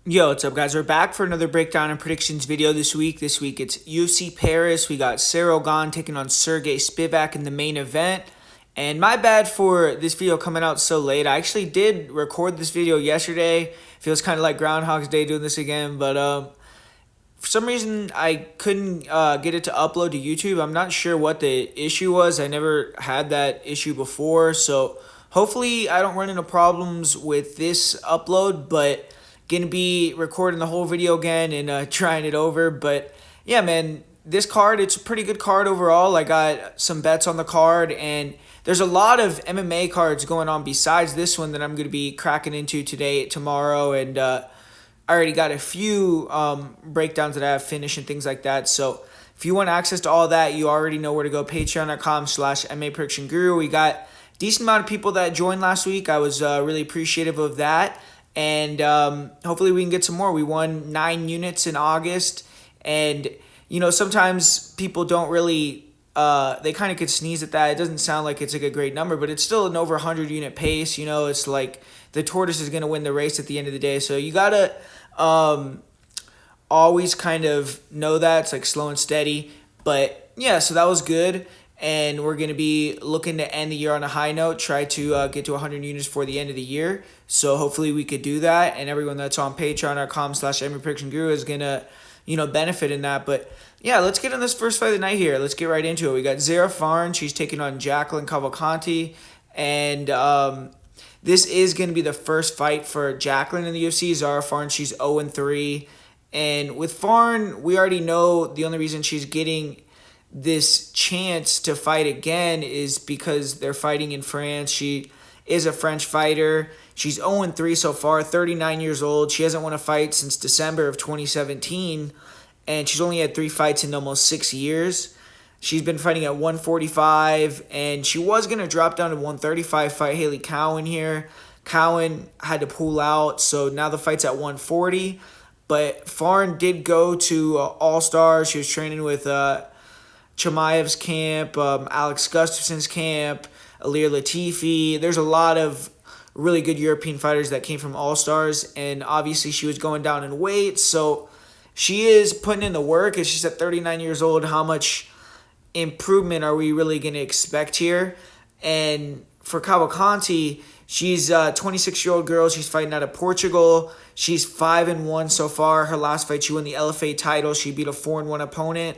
Yo, what's up, guys? We're back for another breakdown and predictions video this week. This week it's UFC Paris. We got Ciryl Gane taking on Sergey Spivak in the main event. And my bad for this video coming out so late. I actually did record this video yesterday. Feels kind of like Groundhog's Day doing this again, but for some reason I couldn't get it to upload to YouTube. I'm not sure what the issue was. I never had that issue before, so hopefully I don't run into problems with this upload, but gonna be recording the whole video again and trying it over. But yeah, man, this card, it's a pretty good card overall. I got some bets on the card, and there's a lot of MMA cards going on besides this one that I'm gonna be cracking into today, tomorrow, and I already got a few breakdowns that I have finished and things like that. So if you want access to all that, you already know where to go. Patreon.com/MMA Prediction Guru. We got a decent amount of people that joined last week. I was really appreciative of that. And hopefully we can get some more. We won 9 units in August. And, you know, sometimes people don't really, they kind of could sneeze at that. It doesn't sound like it's like a great number, but it's still an over 100 unit pace. You know, it's like the tortoise is going to win the race at the end of the day. So you got to always kind of know that. It's like slow and steady. But yeah, so that was good. And we're going to be looking to end the year on a high note, try to get to 100 units for the end of the year. So hopefully we could do that. And everyone that's on patreon.com/MMA Prediction Guru is going to, you know, benefit in that. But yeah, let's get in this first fight of the night here. Let's get right into it. We got Loughran. She's taking on Jacqueline Cavalcanti. And this is going to be the first fight for Jacqueline in the UFC. Zara Farn, she's 0-3. And with Farn, we already know the only reason she's getting this chance to fight again is because they're fighting in France. She is a French fighter. She's 0-3 so far, 39 years old. She hasn't won a fight since December of 2017, and she's only had 3 fights in almost 6 years. She's been fighting at 145, and she was going to drop down to 135, fight Haley Cowan here. Cowan had to pull out, so now the fight's at 140. But Farn did go to All-Stars. She was training with Chimaev's camp, Alex Gustafsson's camp, Alir Latifi. There's a lot of really good European fighters that came from All-Stars, and obviously she was going down in weight, so she is putting in the work. And she's at 39 years old. How much improvement are we really going to expect here? And for Cavalcanti, she's a 26-year-old girl. She's fighting out of Portugal. She's 5-1 so far. Her last fight, she won the LFA title. She beat a 4-1 opponent,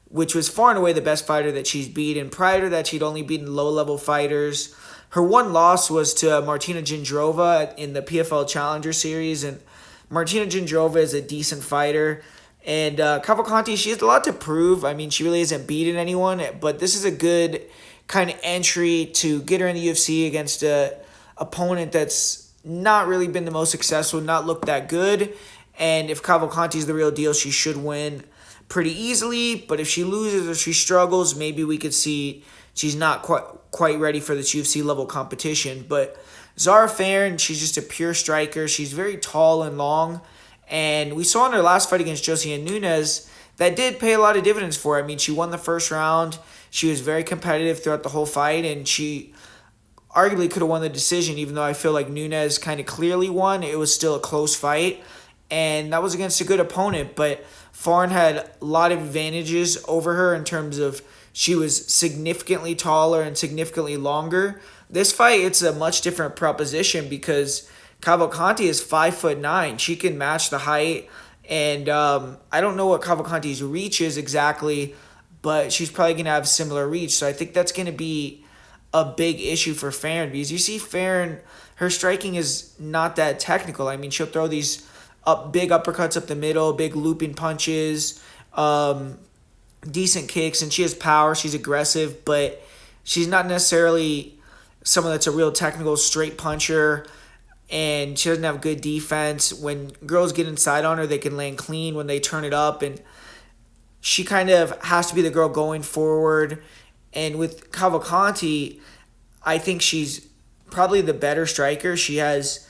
which was far and away the best fighter that she's beat. And prior to that, she'd only beaten low-level fighters. Her one loss was to Martina Jindrova in the PFL Challenger Series. And Martina Jindrova is a decent fighter. And Cavalcanti, she has a lot to prove. I mean, she really hasn't beaten anyone. But this is a good kind of entry to get her in the UFC against a opponent that's not really been the most successful, not looked that good. And if Cavalcanti's the real deal, she should win pretty easily. But if she loses or she struggles, maybe we could see she's not quite ready for this UFC level competition. But Zara Farn, she's just a pure striker. She's very tall and long. And we saw in her last fight against Joselyne Nunes that did pay a lot of dividends for her. I mean, she won the first round. She was very competitive throughout the whole fight, and she arguably could have won the decision, even though I feel like Nunes kind of clearly won. It was still a close fight, and that was against a good opponent. But Farn had a lot of advantages over her in terms of she was significantly taller and significantly longer. This fight, it's a much different proposition because Cavalcanti is 5'9". She can match the height, and I don't know what Cavalcanti's reach is exactly, but she's probably going to have similar reach. So I think that's going to be a big issue for Farn, because you see Farn, her striking is not that technical. I mean, she'll throw these big uppercuts up the middle, big looping punches, decent kicks, and she has power. She's aggressive, but she's not necessarily someone that's a real technical straight puncher, and she doesn't have good defense. When girls get inside on her, they can land clean when they turn it up, and she kind of has to be the girl going forward. And with Cavalcanti, I think she's probably the better striker. She has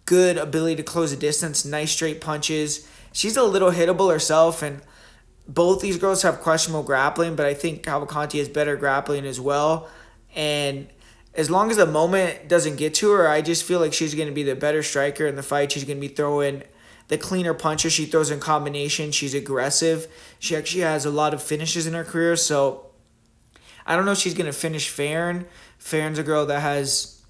good ability to close the distance, nice straight punches. She's a little hittable herself, and both these girls have questionable grappling, but I think Cavalcanti has better grappling as well. And as long as the moment doesn't get to her, I just feel like she's going to be the better striker in the fight. She's going to be throwing the cleaner puncher. She throws in combination. She's aggressive. She actually has a lot of finishes in her career. So I don't know if she's going to finish Farid. Farid's a girl that has,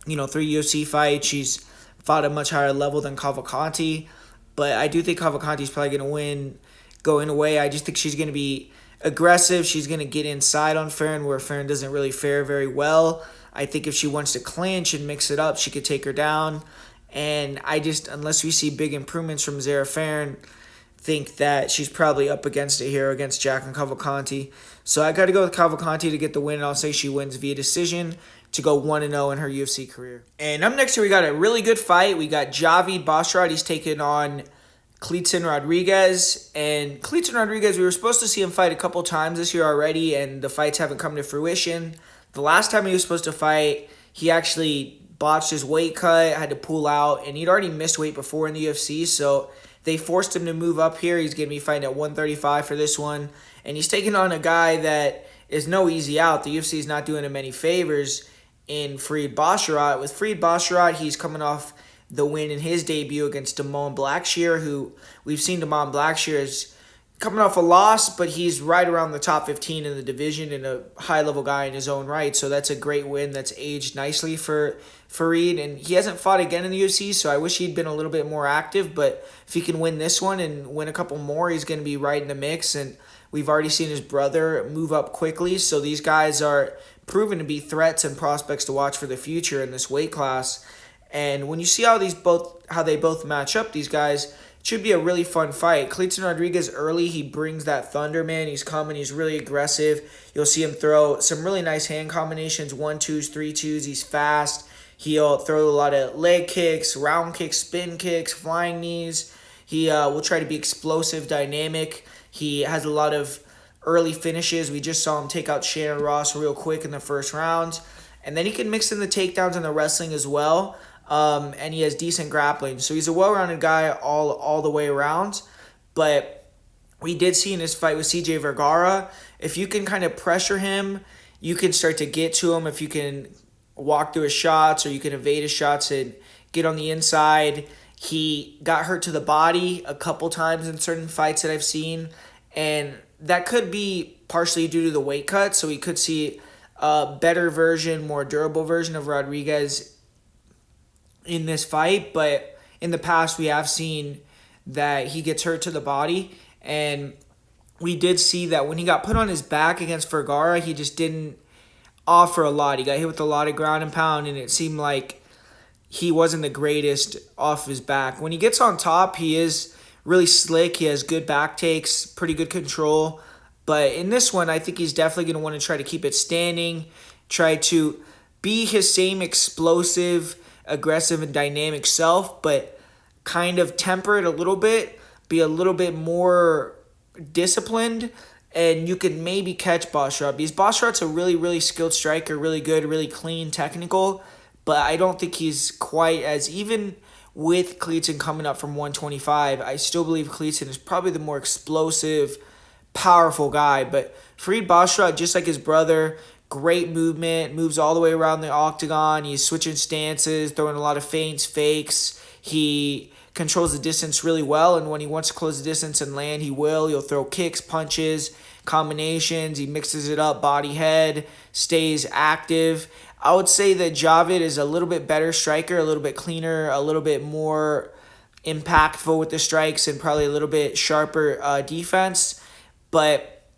3 UFC fights. She's fought at a much higher level than Cavalcanti. But I do think Cavalcanti's probably going to win going away. I just think she's going to be aggressive. She's going to get inside on Farid where Farid doesn't really fare very well. I think if she wants to clinch and mix it up, she could take her down. And unless we see big improvements from Zarah Farid, think that she's probably up against it here against Jacqueline Cavalcanti. So I got to go with Cavalcanti to get the win, and I'll say she wins via decision to go 1-0 in her UFC career. And up next here, we got a really good fight. We got Javid Basharat. He's taking on Kleydson Rodrigues. And Kleydson Rodrigues, we were supposed to see him fight a couple times this year already, and the fights haven't come to fruition. The last time he was supposed to fight, he actually botched his weight cut, had to pull out, and he'd already missed weight before in the UFC, so they forced him to move up here. He's going to be fighting at 135 for this one, and he's taking on a guy that is no easy out. The UFC is not doing him any favors in Farid Basharat. With Farid Basharat, he's coming off the win in his debut against Damon Blackshear, who we've seen Damon Blackshear is coming off a loss, but he's right around the top 15 in the division and a high-level guy in his own right. So that's a great win that's aged nicely for Farid. And he hasn't fought again in the UFC, so I wish he'd been a little bit more active. But if he can win this one and win a couple more, he's going to be right in the mix. And we've already seen his brother move up quickly. So these guys are proven to be threats and prospects to watch for the future in this weight class. And when you see how they both match up, these guys, should be a really fun fight. Kleydson Rodrigues early, he brings that thunder, man. He's coming. He's really aggressive. You'll see him throw some really nice hand combinations, 1-2s, 3-2s. He's fast. He'll throw a lot of leg kicks, round kicks, spin kicks, flying knees. He will try to be explosive, dynamic. He has a lot of early finishes. We just saw him take out Shannon Ross real quick in the first round. And then he can mix in the takedowns and the wrestling as well. And he has decent grappling. So he's a well-rounded guy all the way around. But we did see in his fight with CJ Vergara, if you can kind of pressure him, you can start to get to him. If you can walk through his shots or you can evade his shots and get on the inside. He got hurt to the body a couple times in certain fights that I've seen. And that could be partially due to the weight cut. So we could see a better version, more durable version of Rodrigues in this fight, but in the past we have seen that he gets hurt to the body, and we did see that when he got put on his back against Vergara, he just didn't offer a lot. He got hit with a lot of ground and pound, and it seemed like he wasn't the greatest off his back. When he gets on top, he is really slick. He has good back takes, pretty good control, but in this one, I think he's definitely going to want to try to keep it standing, try to be his same explosive, aggressive and dynamic self, but kind of temper it a little bit, be a little bit more disciplined, and you can maybe catch Basharat. Because Basharat's a really, really skilled striker, really good, really clean, technical, but I don't think he's quite as, even with Kleydson coming up from 125, I still believe Kleydson is probably the more explosive, powerful guy. But Farid Basharat, just like his brother, great movement, moves all the way around the octagon. He's switching stances, throwing a lot of feints, fakes. He controls the distance really well, and when he wants to close the distance and land, he will. He'll throw kicks, punches, combinations. He mixes it up, body, head, stays active. I would say that Javid is a little bit better striker, a little bit cleaner, a little bit more impactful with the strikes, and probably a little bit sharper defense. But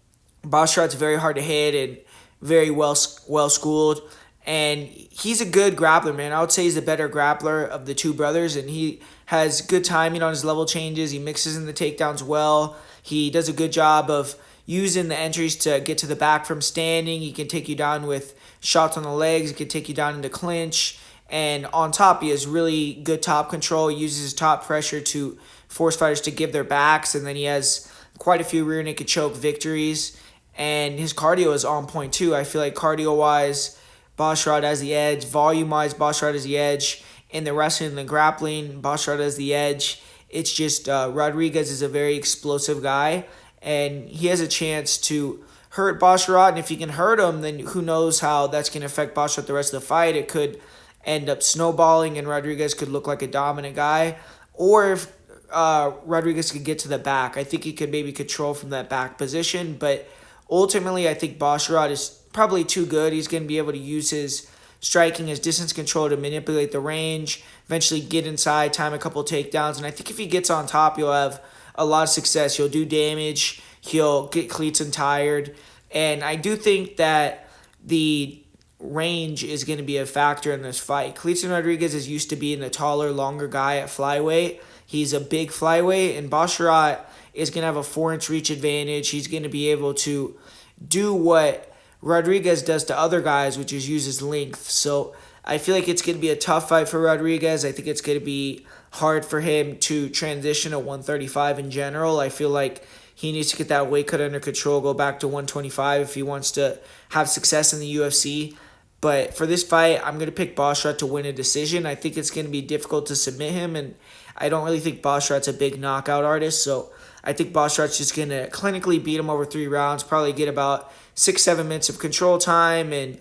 Basharat's very hard to hit and very well schooled, and he's a good grappler, man. I would say he's the better grappler of the two brothers, and he has good timing on his level changes. He mixes in the takedowns well. He does a good job of using the entries to get to the back from standing. He can take you down with shots on the legs. He can take you down into clinch, and on top, he has really good top control. He uses his top pressure to force fighters to give their backs, and then he has quite a few rear naked choke victories. And his cardio is on point too. I feel like cardio-wise, Basharat has the edge. Volume-wise, Basharat has the edge. In the wrestling and the grappling, Basharat has the edge. It's just Rodrigues is a very explosive guy, and he has a chance to hurt Basharat. And if he can hurt him, then who knows how that's going to affect Basharat the rest of the fight. It could end up snowballing, and Rodrigues could look like a dominant guy. Or if Rodrigues could get to the back. I think he could maybe control from that back position, but ultimately I think Basharat is probably too good. He's going to be able to use his striking, his distance control to manipulate the range, eventually get inside, time a couple takedowns, and I think if he gets on top, he'll have a lot of success. He'll do damage. He'll get Kleydson tired, and I do think that the range is going to be a factor in this fight. Kleydson Rodrigues is used to being the taller, longer guy at flyweight. He's a big flyweight, and Basharat is going to have a 4-inch reach advantage. He's going to be able to do what Rodrigues does to other guys, which is use his length. So I feel like it's going to be a tough fight for Rodrigues. I think it's going to be hard for him to transition to 135 in general. I feel like he needs to get that weight cut under control, go back to 125 if he wants to have success in the UFC. But for this fight, I'm going to pick Basharat to win a decision. I think it's going to be difficult to submit him, and I don't really think Basharat's a big knockout artist. So I think Basharat's just going to clinically beat him over 3 rounds, probably get about 6-7 minutes of control time and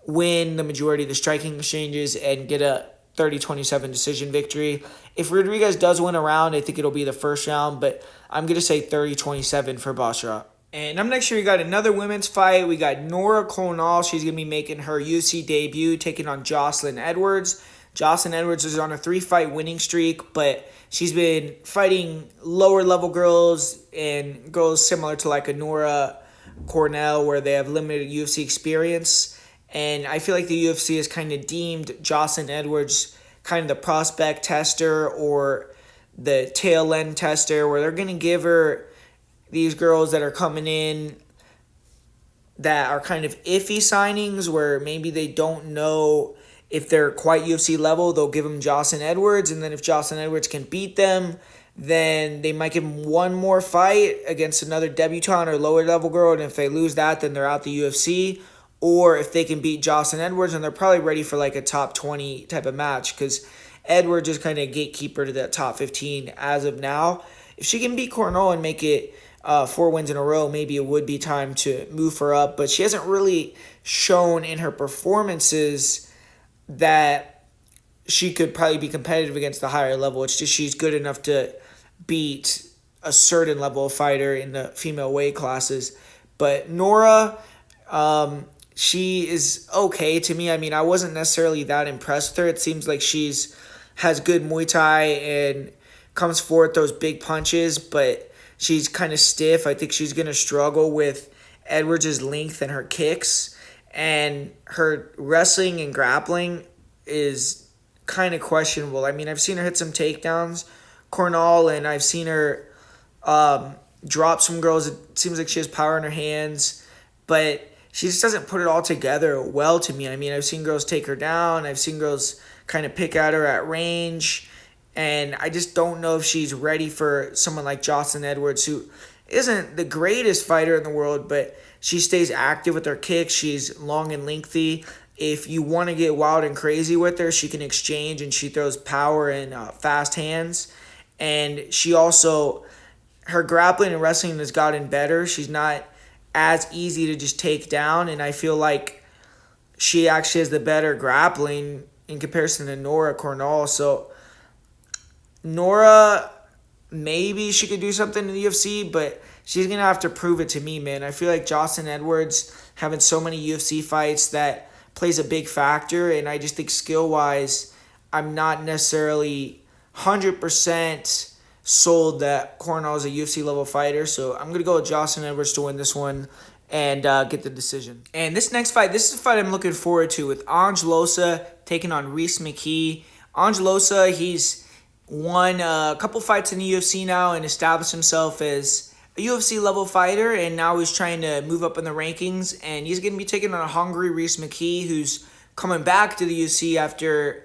win the majority of the striking exchanges and get a 30-27 decision victory. If Rodrigues does win a round, I think it'll be the first round, but I'm going to say 30-27 for Basharat. And up next year, we got another women's fight. We got Nora Cornolle. She's going to be making her UFC debut, taking on Joselyne Edwards. Joselyne Edwards is on a 3-fight winning streak, but she's been fighting lower-level girls and girls similar to like a Nora Cornolle, where they have limited UFC experience. And I feel like the UFC has kind of deemed Joselyne Edwards kind of the prospect tester or the tail end tester, where they're going to give her these girls that are coming in that are kind of iffy signings, where maybe they don't know if they're quite UFC level. They'll give them Joselyne Edwards, and then if Joselyne Edwards can beat them, then they might give them one more fight against another debutante or lower level girl, and if they lose that, then they're out the UFC. Or if they can beat Joselyne Edwards, and they're probably ready for like a top 20 type of match, because Edwards is kind of a gatekeeper to that top 15 as of now. If she can beat Cornolle and make it 4 wins in a row, maybe it would be time to move her up. But she hasn't really shown in her performances that she could probably be competitive against the higher level. It's just she's good enough to beat a certain level of fighter in the female weight classes. But Nora, she is okay to me. I mean, I wasn't necessarily that impressed with her. It seems like has good Muay Thai and comes forward those big punches, but she's kind of stiff. I think she's going to struggle with Edwards' length and her kicks. And her wrestling and grappling is kind of questionable. I mean, I've seen her hit some takedowns, Cornolle, and I've seen her drop some girls. It seems like she has power in her hands, but she just doesn't put it all together well to me. I mean, I've seen girls take her down. I've seen girls kind of pick at her at range. And I just don't know if she's ready for someone like Joselyne Edwards, who isn't the greatest fighter in the world, but she stays active with her kicks. She's long and lengthy. If you want to get wild and crazy with her, she can exchange, and she throws power and fast hands. And she also, her grappling and wrestling has gotten better. She's not as easy to just take down, and I feel like she actually has the better grappling in comparison to Nora Cornolle. So Nora, maybe she could do something in the UFC, but she's going to have to prove it to me, man. I feel like Joselyne Edwards having so many UFC fights, that plays a big factor, and I just think skill-wise, I'm not necessarily 100% sold that Cornolle is a UFC level fighter. So I'm going to go with Joselyne Edwards to win this one and get the decision. And this next fight, this is a fight I'm looking forward to, with Ange Loosa taking on Rhys McKee. Ange Loosa, he's won a couple fights in the UFC now and established himself as a UFC level fighter, and now he's trying to move up in the rankings, and he's going to be taking on a hungry Rhys McKee, who's coming back to the UFC after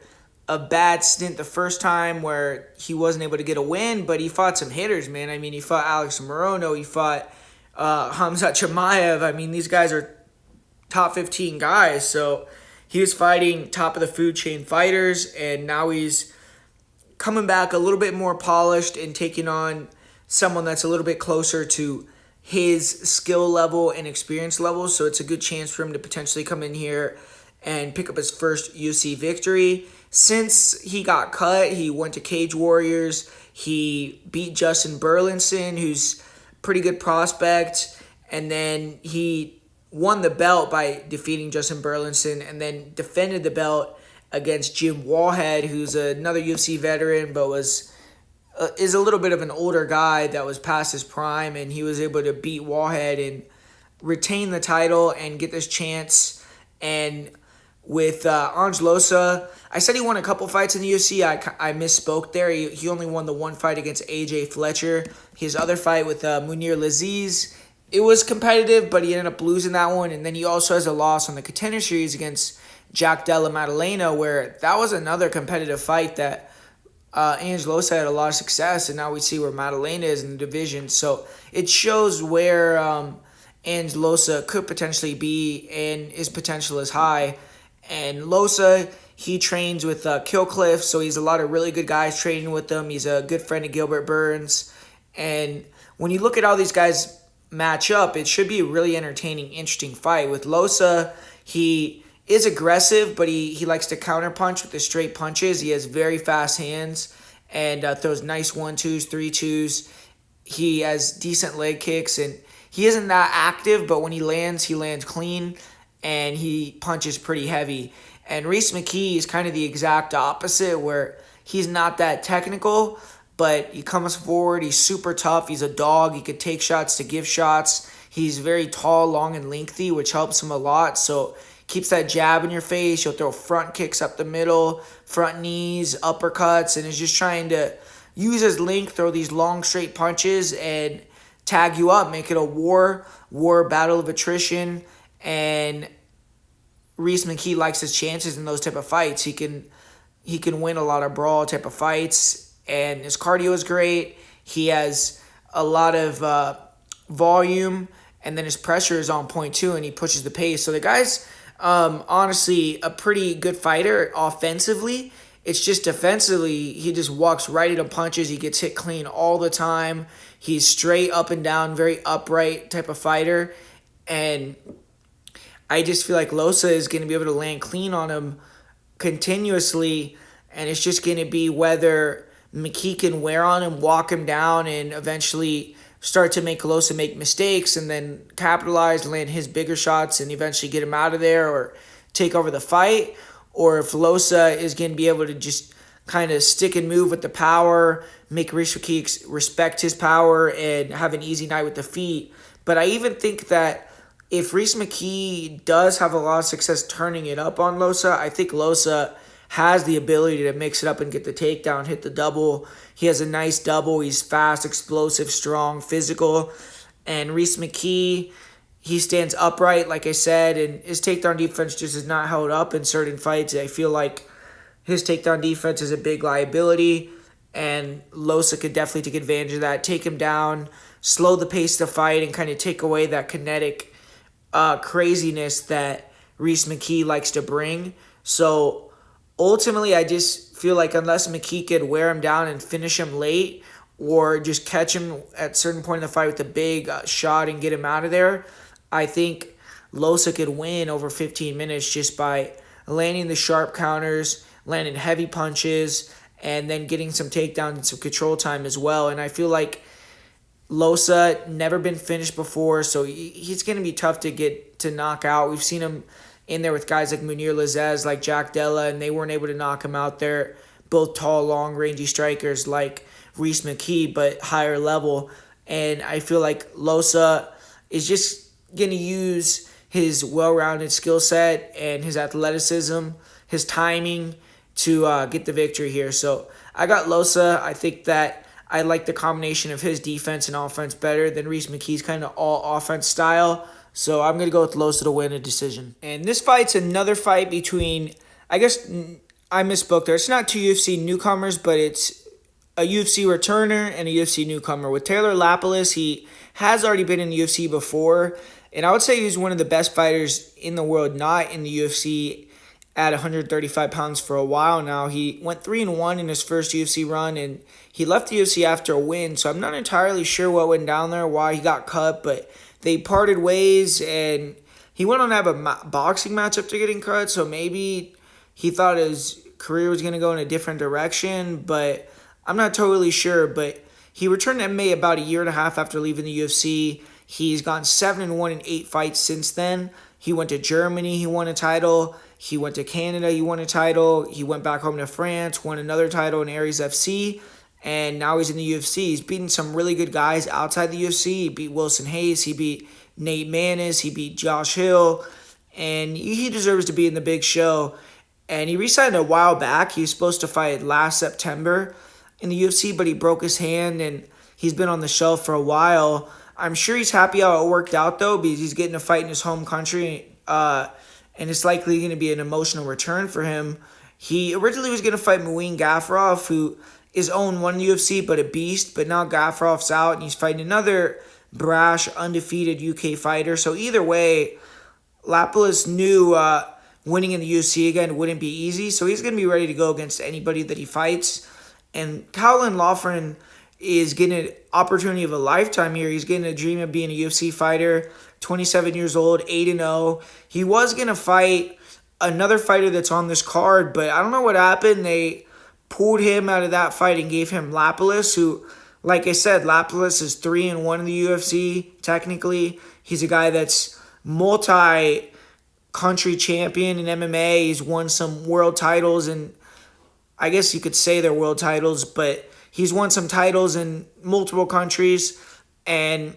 a bad stint the first time where he wasn't able to get a win, but he fought some hitters, man. I mean, he fought Alex Morono, he fought Khamzat Chimaev. I mean, these guys are top 15 guys, so he was fighting top of the food chain fighters, and now he's coming back a little bit more polished and taking on someone that's a little bit closer to his skill level and experience level. So it's a good chance for him to potentially come in here and pick up his first UFC victory. since he got cut, he went to Cage Warriors. He beat Justin Burlinson, who's a pretty good prospect. And then he won the belt by defeating Justin Burlinson, and then defended the belt against Jim Wallhead, who's another UFC veteran, but is a little bit of an older guy that was past his prime, and he was able to beat Wallhead and retain the title and get this chance. And with Ange Loosa, I said he won a couple fights in the UFC. I misspoke there. He only won the one fight against AJ Fletcher. His other fight with Munir Laziz, it was competitive, but he ended up losing that one. And then he also has a loss on the Contender Series against Jack Della Maddalena, where that was another competitive fight that Ange Loosa had a lot of success, and now we see where Maddalena is in the division. So it shows where Ange Loosa could potentially be, and his potential is high. And Loosa, he trains with Killcliff, so he's a lot of really good guys training with them. He's a good friend of Gilbert Burns. And when you look at all these guys match up, it should be a really entertaining, interesting fight. With Loosa, he is aggressive, but he likes to counterpunch with the straight punches. He has very fast hands and throws nice 1-2s, 3-2s. He has decent leg kicks, and he isn't that active, but when he lands clean, and he punches pretty heavy. And Rhys McKee is kind of the exact opposite, where he's not that technical, but he comes forward. He's super tough. He's a dog. He could take shots to give shots. He's very tall, long, and lengthy, which helps him a lot. So keeps that jab in your face. He'll throw front kicks up the middle, front knees, uppercuts, and is just trying to use his length, throw these long, straight punches, and tag you up, make it a war battle of attrition. And Rhys McKee likes his chances in those type of fights. He can win a lot of brawl type of fights, and his cardio is great. He has a lot of volume, and then his pressure is on point too, and he pushes the pace. So the guy's honestly a pretty good fighter offensively. It's just defensively, he just walks right into punches. He gets hit clean all the time. He's straight up and down, very upright type of fighter. And I just feel like Loosa is going to be able to land clean on him continuously. And it's just going to be whether McKee can wear on him, walk him down, and eventually start to make Loosa make mistakes and then capitalize, land his bigger shots, and eventually get him out of there or take over the fight. Or if Loosa is going to be able to just kind of stick and move with the power, make Rhys McKee respect his power, and have an easy night with the feet. But I even think that if Rhys McKee does have a lot of success turning it up on Loosa, I think Loosa has the ability to mix it up and get the takedown, hit the double. He has a nice double. He's fast, explosive, strong, physical. And Rhys McKee, he stands upright, like I said, and his takedown defense just is not held up in certain fights. I feel like his takedown defense is a big liability, and Loosa could definitely take advantage of that, take him down, slow the pace of the fight, and kind of take away that kinetic craziness that Rhys McKee likes to bring. So ultimately, I just feel like unless McKee could wear him down and finish him late, or just catch him at a certain point in the fight with a big shot and get him out of there, I think Loosa could win over 15 minutes just by landing the sharp counters, landing heavy punches, and then getting some takedowns and some control time as well. And I feel like Loosa never been finished before, so he's going to be tough to get to knock out. We've seen him in there with guys like Munir Laziz, like Jack Della, and they weren't able to knock him out there. Both tall, long, rangy strikers like Rhys McKee, but higher level. And I feel like Loosa is just going to use his well-rounded skill set and his athleticism, his timing to get the victory here. So I got Loosa. I think that I like the combination of his defense and offense better than Rhys McKee's kind of all-offense style. So I'm going to go with Loosa to win a decision. And this fight's another fight between, I guess I misspoke there. It's not two UFC newcomers, but it's a UFC returner and a UFC newcomer. With Taylor Lapilus, he has already been in the UFC before, and I would say he's one of the best fighters in the world, not in the UFC at 135 pounds for a while now. He went 3-1 in his first UFC run, and he left the UFC after a win, so I'm not entirely sure what went down there, why he got cut, but they parted ways, and he went on to have a boxing match after getting cut, so maybe he thought his career was going to go in a different direction, but I'm not totally sure. But he returned to MMA about a year and a half after leaving the UFC. He's gone 7-1 in 8 fights since then. He went to Germany, he won a title. He went to Canada, he won a title. He went back home to France, won another title in Aries FC. And now he's in the UFC. He's beaten some really good guys outside the UFC. He beat Wilson Hayes. He beat Nate Manis. He beat Josh Hill. And he deserves to be in the big show. And he re-signed a while back. He was supposed to fight last September in the UFC, but he broke his hand, and he's been on the shelf for a while. I'm sure he's happy how it worked out, though, because he's getting to fight in his home country, and it's likely going to be an emotional return for him. He originally was going to fight Muin Gafurov, who is 0-1 in the UFC, but a beast. But now Gafurov's out, and he's fighting another brash, undefeated UK fighter. So either way, Lapilus knew winning in the UFC again wouldn't be easy. So he's going to be ready to go against anybody that he fights. And Caolan Loughran is getting an opportunity of a lifetime here. He's getting a dream of being a UFC fighter, 27 years old, 8-0. He was going to fight another fighter that's on this card, but I don't know what happened. They pulled him out of that fight and gave him Lapilus, who, like I said, Lapilus is 3-1 in the UFC, technically. He's a guy that's multi-country champion in MMA. He's won some world titles, and I guess you could say they're world titles, but he's won some titles in multiple countries, and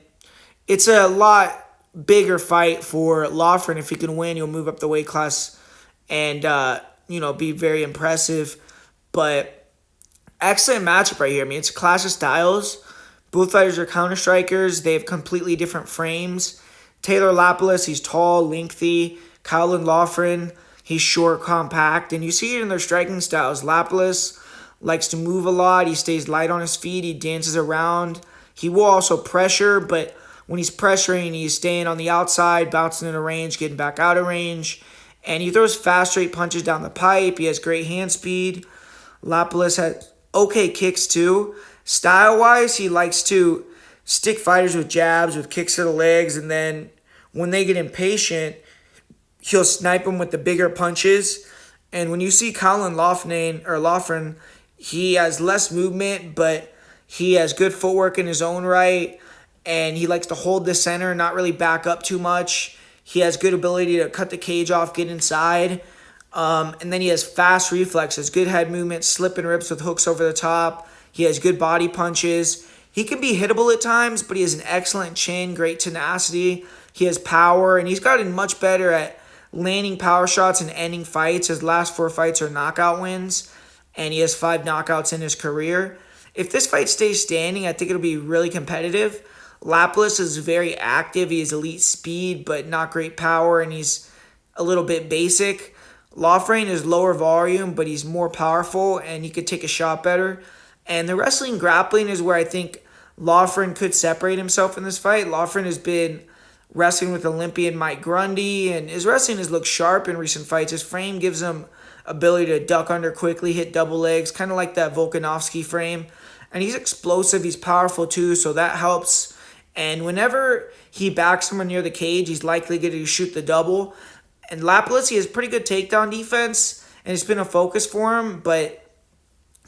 it's a lot bigger fight for Loughran. If he can win, he'll move up the weight class and be very impressive. But excellent matchup right here. I mean, it's a clash of styles. Both fighters are counter-strikers. They have completely different frames. Taylor Lapilus, he's tall, lengthy. Caolan Loughran, he's short, compact. And you see it in their striking styles. Lapilus likes to move a lot. He stays light on his feet. He dances around. He will also pressure, but when he's pressuring, he's staying on the outside, bouncing in a range, getting back out of range. And he throws fast, straight punches down the pipe. He has great hand speed. Lapilus has okay kicks too. Style-wise, he likes to stick fighters with jabs, with kicks to the legs, and then when they get impatient, he'll snipe them with the bigger punches. And when you see Caolan Loughran, he has less movement, but he has good footwork in his own right, and he likes to hold the center, not really back up too much. He has good ability to cut the cage off, get inside. And then he has fast reflexes, good head movement, slip and rips with hooks over the top. He has good body punches. He can be hittable at times, but he has an excellent chin, great tenacity. He has power, and he's gotten much better at landing power shots and ending fights. His last 4 fights are knockout wins, and he has 5 knockouts in his career. If this fight stays standing, I think it'll be really competitive. Lapilus is very active. He has elite speed, but not great power, and he's a little bit basic. Loughran is lower volume, but he's more powerful, and he could take a shot better. And the wrestling grappling is where I think Loughran could separate himself in this fight. Loughran has been wrestling with Olympian Mike Grundy, and his wrestling has looked sharp in recent fights. His frame gives him ability to duck under quickly, hit double legs, kind of like that Volkanovski frame. And he's explosive, he's powerful too, so that helps. And whenever he backs someone near the cage, he's likely going to shoot the double. And Lapilus, he has pretty good takedown defense, and it's been a focus for him, but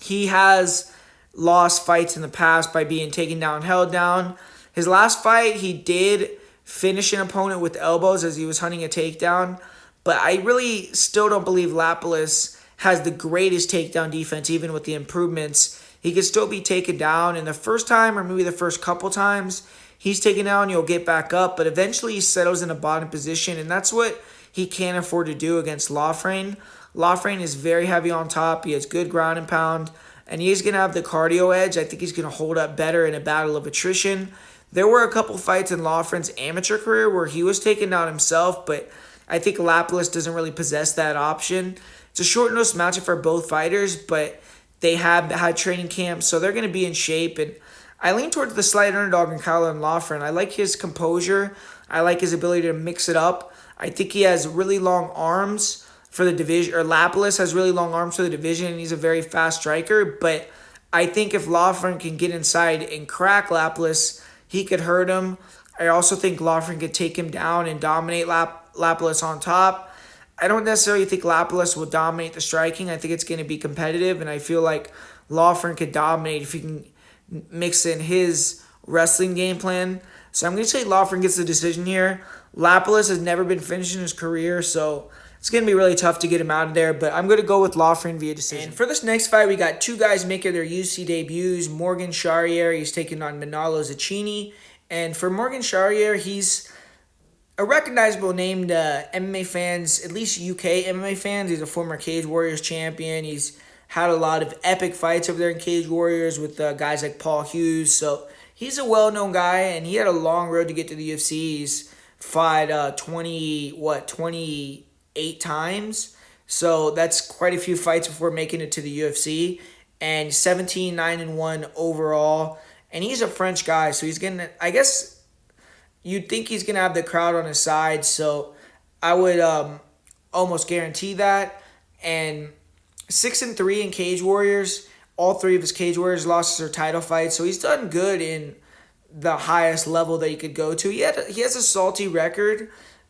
he has lost fights in the past by being taken down, held down. His last fight, he did finish an opponent with elbows as he was hunting a takedown, but I really still don't believe Lapilus has the greatest takedown defense, even with the improvements. He could still be taken down, and the first time, or maybe the first couple times, he's taken down, he'll get back up, but eventually he settles in a bottom position, and that's what he can't afford to do against Loughran. Loughran is very heavy on top. He has good ground and pound, and he's going to have the cardio edge. I think he's going to hold up better in a battle of attrition. There were a couple fights in Loughran's amateur career where he was taken down himself, but I think Lapilus doesn't really possess that option. It's a short-notice matchup for both fighters, but they have had training camps, so they're going to be in shape. And I lean towards the slight underdog in Caolan Loughran. I like his composure. I like his ability to mix it up. I think he has really long arms for the division, or Lapilus has really long arms for the division, and he's a very fast striker. But I think if Loughran can get inside and crack Lapilus, he could hurt him. I also think Loughran could take him down and dominate Lapilus on top. I don't necessarily think Lapilus will dominate the striking. I think it's going to be competitive, and I feel like Loughran could dominate if he can mix in his wrestling game plan. So I'm going to say Loughran gets the decision here. Lapilus has never been finished in his career, so it's going to be really tough to get him out of there, but I'm going to go with Loughran via decision. And for this next fight, we got two guys making their UFC debuts. Morgan Charriere, he's taking on Manolo Zecchini. And for Morgan Charriere, he's a recognizable name to MMA fans, at least UK MMA fans. He's a former Cage Warriors champion. He's had a lot of epic fights over there in Cage Warriors with guys like Paul Hughes. So he's a well-known guy, and he had a long road to get to the UFC. He's fought 28 times. So that's quite a few fights before making it to the UFC. And 17-9-1 overall. And he's a French guy, so he's going to, I guess, you'd think he's going to have the crowd on his side, so I would almost guarantee that. And 6-3 in Cage Warriors. All three of his Cage Warriors losses are title fights, so he's done good in the highest level that he could go to. He has a salty record,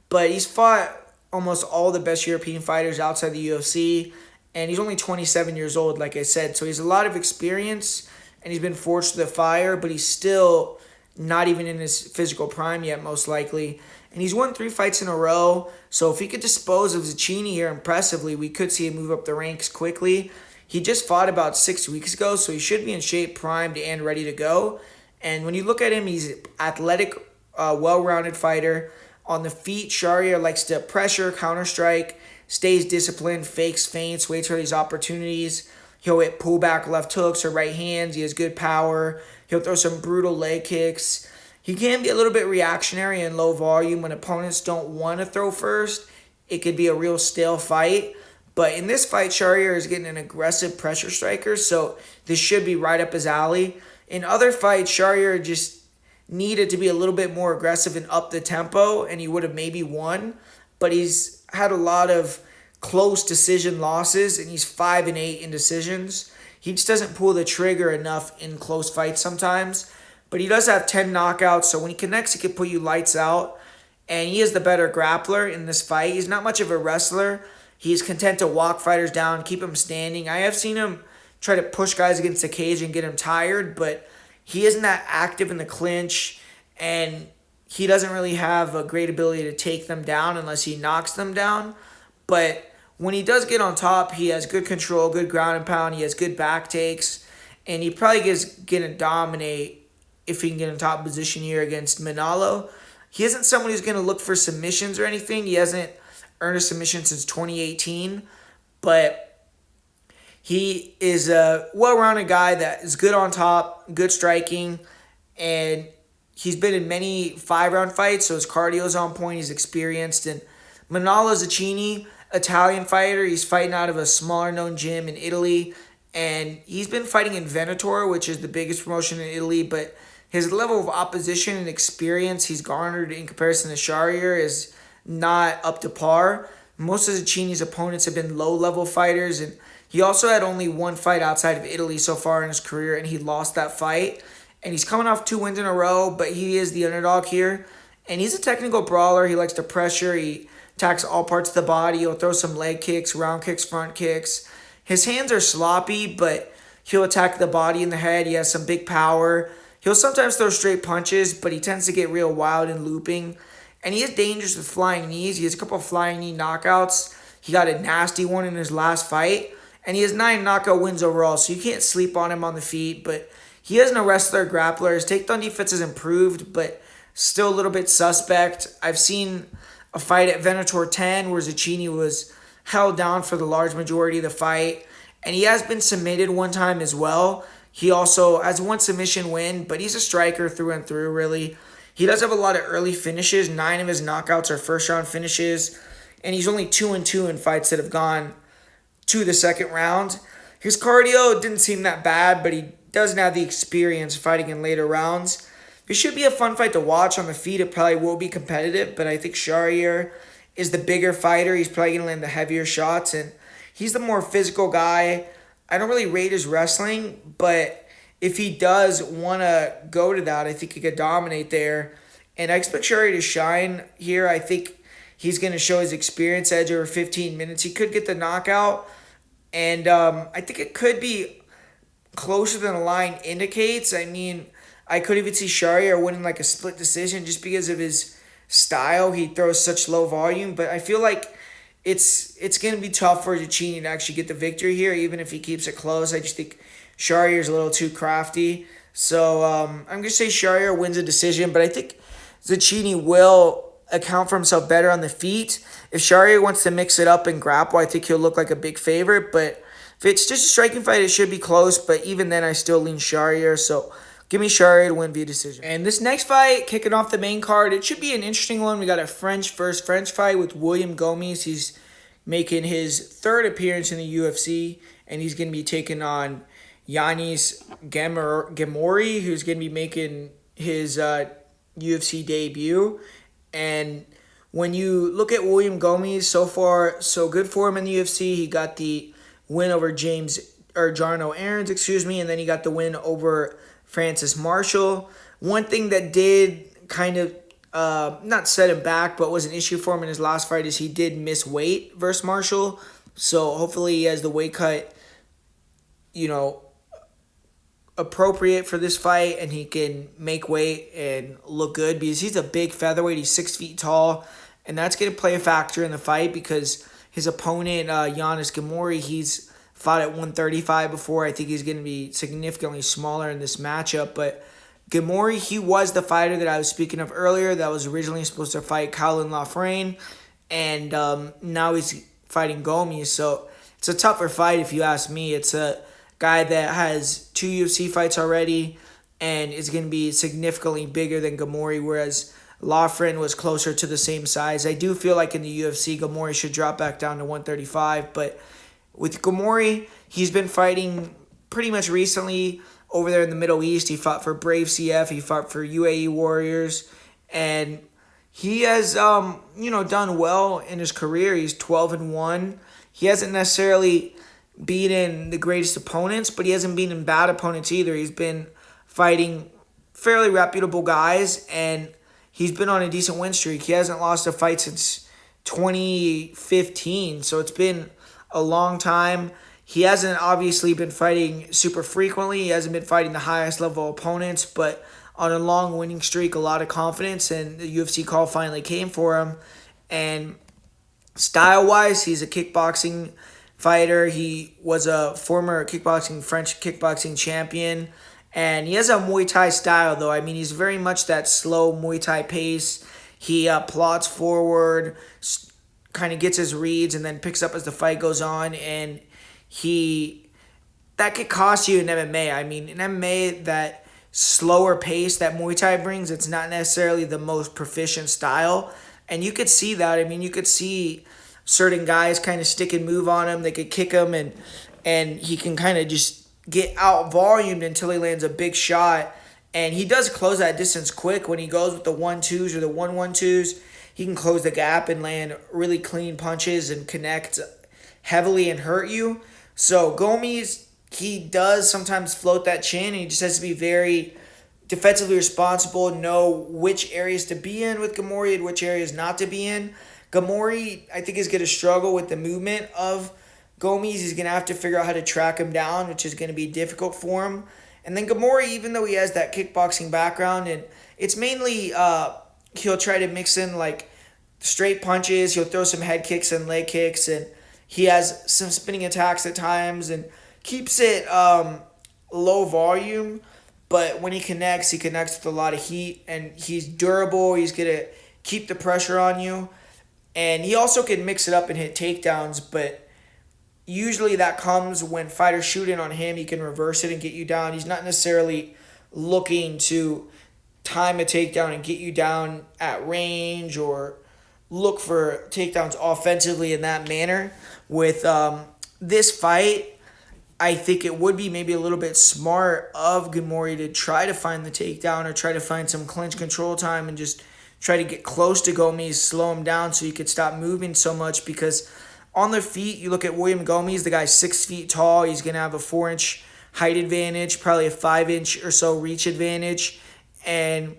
but he's fought almost all the best European fighters outside the UFC, and he's only 27 years old, like I said, so he has a lot of experience, and he's been forged to the fire, but he's still not even in his physical prime yet, most likely. And he's won 3 fights in a row. So if he could dispose of Zecchini here impressively, we could see him move up the ranks quickly. He just fought about 6 weeks ago, so he should be in shape, primed, and ready to go. And when you look at him, he's an athletic, well-rounded fighter. On the feet, Charriere likes to pressure, counter-strike, stays disciplined, fakes, feints, waits for these opportunities. He'll hit pullback left hooks or right hands. He has good power. He'll throw some brutal leg kicks. He can be a little bit reactionary and low volume when opponents don't want to throw first. It could be a real stale fight. But in this fight, Charriere is getting an aggressive pressure striker, so this should be right up his alley. In other fights, Charriere just needed to be a little bit more aggressive and up the tempo, and he would have maybe won. But he's had a lot of close decision losses, and he's 5-8 in decisions. He just doesn't pull the trigger enough in close fights sometimes. But he does have 10 knockouts, so when he connects, he can put you lights out. And he is the better grappler in this fight. He's not much of a wrestler. He's content to walk fighters down, keep them standing. I have seen him try to push guys against the cage and get him tired, but he isn't that active in the clinch, and he doesn't really have a great ability to take them down unless he knocks them down. But when he does get on top, he has good control, good ground and pound. He has good back takes. And he probably is going to dominate if he can get in top position here against Manolo. He isn't someone who's going to look for submissions or anything. He hasn't earned a submission since 2018. But he is a well-rounded guy that is good on top, good striking. And he's been in many 5-round fights, so his cardio is on point. He's experienced. And Manolo Zecchini, Italian fighter. He's fighting out of a smaller known gym in Italy, and he's been fighting in Venetor, which is the biggest promotion in Italy, but his level of opposition and experience he's garnered in comparison to Charriere is not up to par. Most of Zecchini's opponents have been low-level fighters, and he also had only one fight outside of Italy so far in his career, and he lost that fight. And he's coming off 2 wins in a row, but he is the underdog here. And he's a technical brawler. He likes to pressure. He attacks all parts of the body. He'll throw some leg kicks, round kicks, front kicks. His hands are sloppy, but he'll attack the body and the head. He has some big power. He'll sometimes throw straight punches, but he tends to get real wild and looping. And he is dangerous with flying knees. He has a couple of flying knee knockouts. He got a nasty one in his last fight. And he has 9 knockout wins overall, so you can't sleep on him on the feet. But he isn't a wrestler grappler. His takedown defense has improved, but still a little bit suspect. I've seen a fight at Venetor 10 where Zecchini was held down for the large majority of the fight. And he has been submitted one time as well. He also has one submission win, but he's a striker through and through, really. He does have a lot of early finishes. 9 of his knockouts are first-round finishes. And he's only 2-2 in fights that have gone to the second round. His cardio didn't seem that bad, but he doesn't have the experience fighting in later rounds. It should be a fun fight to watch. On the feet, it probably will be competitive, but I think Charriere is the bigger fighter. He's probably going to land the heavier shots, and he's the more physical guy. I don't really rate his wrestling, but if he does want to go to that, I think he could dominate there. And I expect Charriere to shine here. I think he's going to show his experience edge over 15 minutes. He could get the knockout, and I think it could be closer than the line indicates. I mean, I could even see Charriere winning like a split decision just because of his style. He throws such low volume, but I feel like it's going to be tough for Zecchini to actually get the victory here, even if he keeps it close. I just think Charriere's a little too crafty. So I'm going to say Charriere wins a decision, but I think Zecchini will account for himself better on the feet. If Charriere wants to mix it up and grapple, I think he'll look like a big favorite. But if it's just a striking fight, it should be close. But even then, I still lean Charriere. So give me Charriere to win via decision. And this next fight, kicking off the main card, it should be an interesting one. We got a French fight with William Gomis. He's making his third appearance in the UFC, and he's going to be taking on Yanis Ghemmourou, who's going to be making his UFC debut. And when you look at William Gomis, so far so good for him in the UFC. He got the win over Jarno Aarons, and then he got the win over Francis Marshall. One thing that did kind of not set him back, but was an issue for him in his last fight is he did miss weight versus Marshall. So hopefully he has the weight cut, appropriate for this fight, and he can make weight and look good because he's a big featherweight. He's 6 feet tall, and that's going to play a factor in the fight because his opponent, Yanis Ghemmourou, he's fought at 135 before. I think he's going to be significantly smaller in this matchup, but Ghemmourou, he was the fighter that I was speaking of earlier that was originally supposed to fight Caolan Loughran, and now he's fighting Gomis, so it's a tougher fight if you ask me. It's a guy that has 2 UFC fights already and is going to be significantly bigger than Ghemmourou, whereas Loughran was closer to the same size. I do feel like in the UFC, Ghemmourou should drop back down to 135, but with Ghemmourou, he's been fighting pretty much recently over there in the Middle East. He fought for Brave CF, he fought for UAE Warriors, and he has done well in his career. He's 12-1. He hasn't necessarily beaten the greatest opponents, but he hasn't beaten bad opponents either. He's been fighting fairly reputable guys, and he's been on a decent win streak. He hasn't lost a fight since 2015, so it's been a long time. He hasn't obviously been fighting super frequently. He hasn't been fighting the highest level opponents, but on a long winning streak, a lot of confidence, and the UFC call finally came for him. And style-wise, he's a kickboxing fighter. He was a former French kickboxing champion, and he has a Muay Thai style, though. I mean, he's very much that slow Muay Thai pace. He plots forward, kind of gets his reads, and then picks up as the fight goes on, and that could cost you in MMA. I mean, in MMA, that slower pace that Muay Thai brings, it's not necessarily the most proficient style, and you could see that. I mean, you could see certain guys kind of stick and move on him. They could kick him, and he can kind of just get out volumed until he lands a big shot. And he does close that distance quick when he goes with the 1-2s or the 1-1-2s. He can close the gap and land really clean punches and connect heavily and hurt you. So Gomis, he does sometimes float that chin, and he just has to be very defensively responsible, know which areas to be in with Ghemmourou and which areas not to be in. Ghemmourou, I think, is going to struggle with the movement of Gomis. He's going to have to figure out how to track him down, which is going to be difficult for him. And then Ghemmourou, even though he has that kickboxing background, and it's mainly he'll try to mix in like straight punches, he'll throw some head kicks and leg kicks, and he has some spinning attacks at times and keeps it low volume. But when he connects with a lot of heat, and he's durable. He's going to keep the pressure on you. And he also can mix it up and hit takedowns, but usually that comes when fighters shoot in on him. He can reverse it and get you down. He's not necessarily looking to time a takedown and get you down at range or look for takedowns offensively in that manner. With this fight, I think it would be maybe a little bit smart of Ghemmourou to try to find the takedown or try to find some clinch control time and just try to get close to Gomis, slow him down so he could stop moving so much. Because on their feet, you look at William Gomis, the guy's 6 feet tall. He's going to have a 4-inch height advantage, probably a 5-inch or so reach advantage. And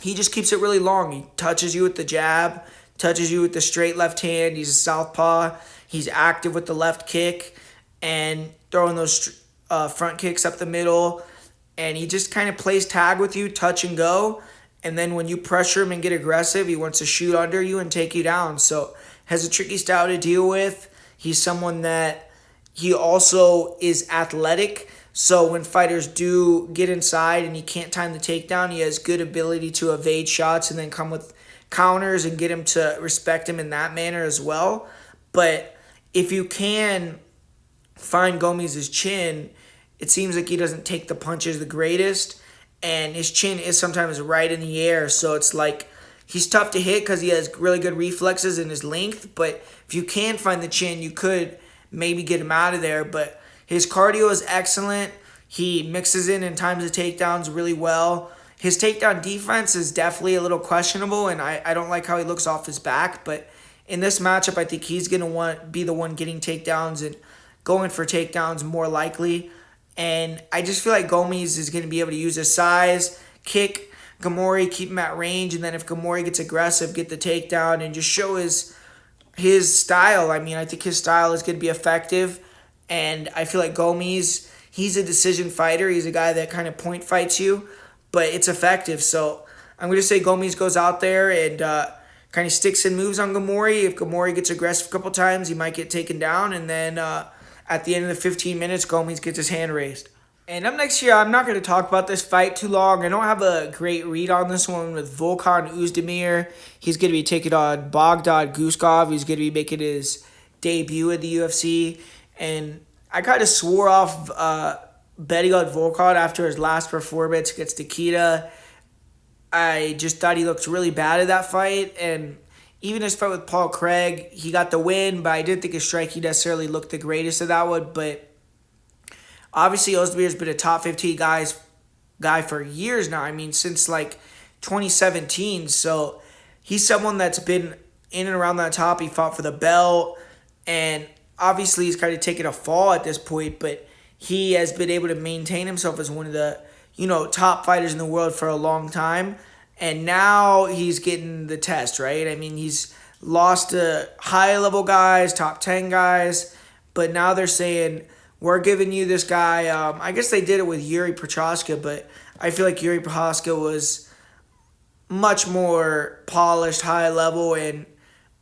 he just keeps it really long. He touches you with the jab, touches you with the straight left hand. He's a southpaw. He's active with the left kick and throwing those front kicks up the middle. And he just kind of plays tag with you, touch and go. And then when you pressure him and get aggressive, he wants to shoot under you and take you down. So has a tricky style to deal with. He's someone that he also is athletic. So when fighters do get inside and he can't time the takedown, he has good ability to evade shots and then come with counters and get him to respect him in that manner as well. But if you can find Gomis' chin, it seems like he doesn't take the punches the greatest. And his chin is sometimes right in the air. So it's like he's tough to hit because he has really good reflexes in his length. But if you can find the chin, you could maybe get him out of there. But his cardio is excellent. He mixes in and times the takedowns really well. His takedown defense is definitely a little questionable, and I don't like how he looks off his back. But in this matchup, I think he's going to be the one getting takedowns and going for takedowns more likely. And I just feel like Gomis is going to be able to use his size, kick Ghemmourou, keep him at range, and then if Ghemmourou gets aggressive, get the takedown and just show his style. I mean, I think his style is going to be effective. And I feel like Gomis, he's a decision fighter. He's a guy that kind of point fights you, but it's effective. So I'm going to say Gomis goes out there and kind of sticks and moves on Ghemmourou. If Ghemmourou gets aggressive a couple times, he might get taken down. And then at the end of the 15 minutes, Gomis gets his hand raised. And up next here, I'm not going to talk about this fight too long. I don't have a great read on this one with Volkan Oezdemir. He's going to be taking on Bogdan Guskov. He's going to be making his debut at the UFC. And I kind of swore off betting on Volkan after his last performance against Nikita. I just thought he looked really bad at that fight. And even his fight with Paul Craig, he got the win, but I didn't think his striking necessarily looked the greatest of that one. But obviously, Oezdemir's been a top 15 guy for years now. I mean, since like 2017. So he's someone that's been in and around that top. He fought for the belt. And obviously, he's kind of taken a fall at this point. But he has been able to maintain himself as one of the, top fighters in the world for a long time. And now he's getting the test, right? I mean, he's lost to high-level guys, top 10 guys. But now they're saying, we're giving you this guy. I guess they did it with Yuri Prochazka, but I feel like Yuri Prochazka was much more polished, high-level, and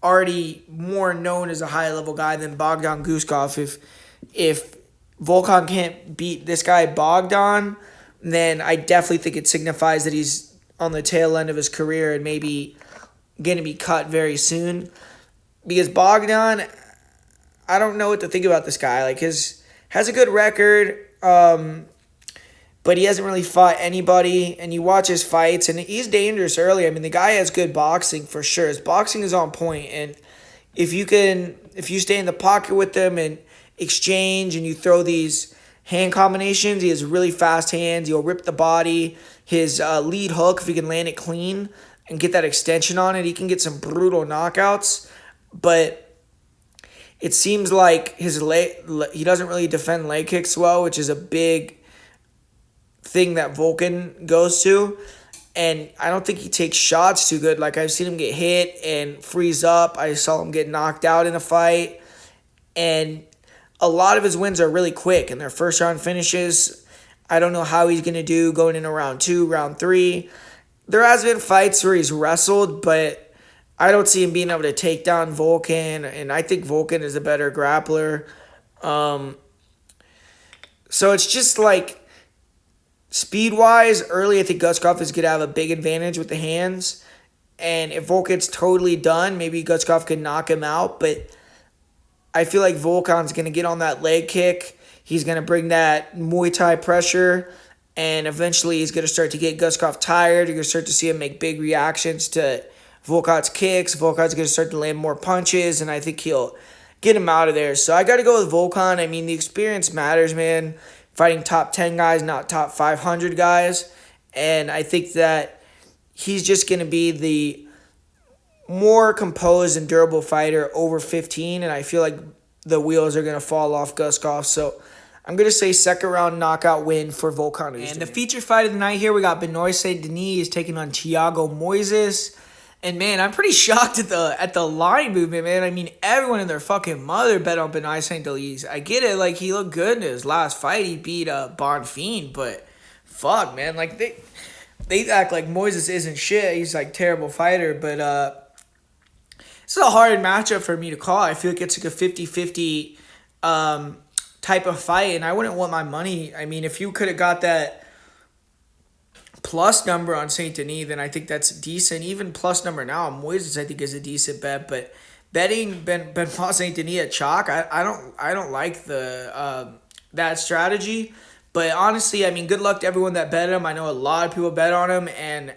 already more known as a high-level guy than Bogdan Guskov. If Volkan can't beat this guy Bogdan, then I definitely think it signifies that he's on the tail end of his career and maybe going to be cut very soon. Because Bogdan, I don't know what to think about this guy. Like, has a good record, but he hasn't really fought anybody. And you watch his fights, and he's dangerous early. I mean, the guy has good boxing for sure. His boxing is on point, and if you stay in the pocket with him and exchange, and you throw these hand combinations, he has really fast hands. He'll rip the body. His lead hook, if he can land it clean and get that extension on it, he can get some brutal knockouts. But it seems like he doesn't really defend leg kicks well, which is a big thing that Volkan goes to. And I don't think he takes shots too good. Like, I've seen him get hit and freeze up. I saw him get knocked out in a fight. And a lot of his wins are really quick, and they're first-round finishes. I don't know how he's going to do going into round 2, round 3. There has been fights where he's wrestled, but I don't see him being able to take down Volkan, and I think Volkan is a better grappler. So it's just like, speed-wise, early I think Guskov is going to have a big advantage with the hands. And if Volkan's totally done, maybe Guskov can knock him out. But I feel like Volkan's going to get on that leg kick. He's going to bring that Muay Thai pressure. And eventually he's going to start to get Guskov tired. You're going to start to see him make big reactions to Volkan's kicks. Volkan's going to start to land more punches. And I think he'll get him out of there. So I got to go with Volkan. I mean, the experience matters, man. Fighting top 10 guys, not top 500 guys. And I think that he's just going to be the more composed and durable fighter over 15. And I feel like the wheels are going to fall off Guskov. So I'm going to say second round knockout win for Volkan. And the feature fight of the night here, we got Benoit Denis taking on Thiago Moises. And man, I'm pretty shocked at the line movement, man. I mean, everyone and their fucking mother bet on Benoit St. Denis. I get it, like he looked good in his last fight. He beat Bonfim, but fuck, man, like they act like Moises isn't shit. He's like terrible fighter, but it's a hard matchup for me to call. I feel like it's like a 50-50 type of fight, and I wouldn't want my money. I mean, if you could have got that plus number on Saint Denis, then I think that's decent. Even plus number now on Moises, I think is a decent bet. But betting Benoit Saint Denis at chalk, I don't like the that strategy. But honestly, I mean, good luck to everyone that bet him. I know a lot of people bet on him, and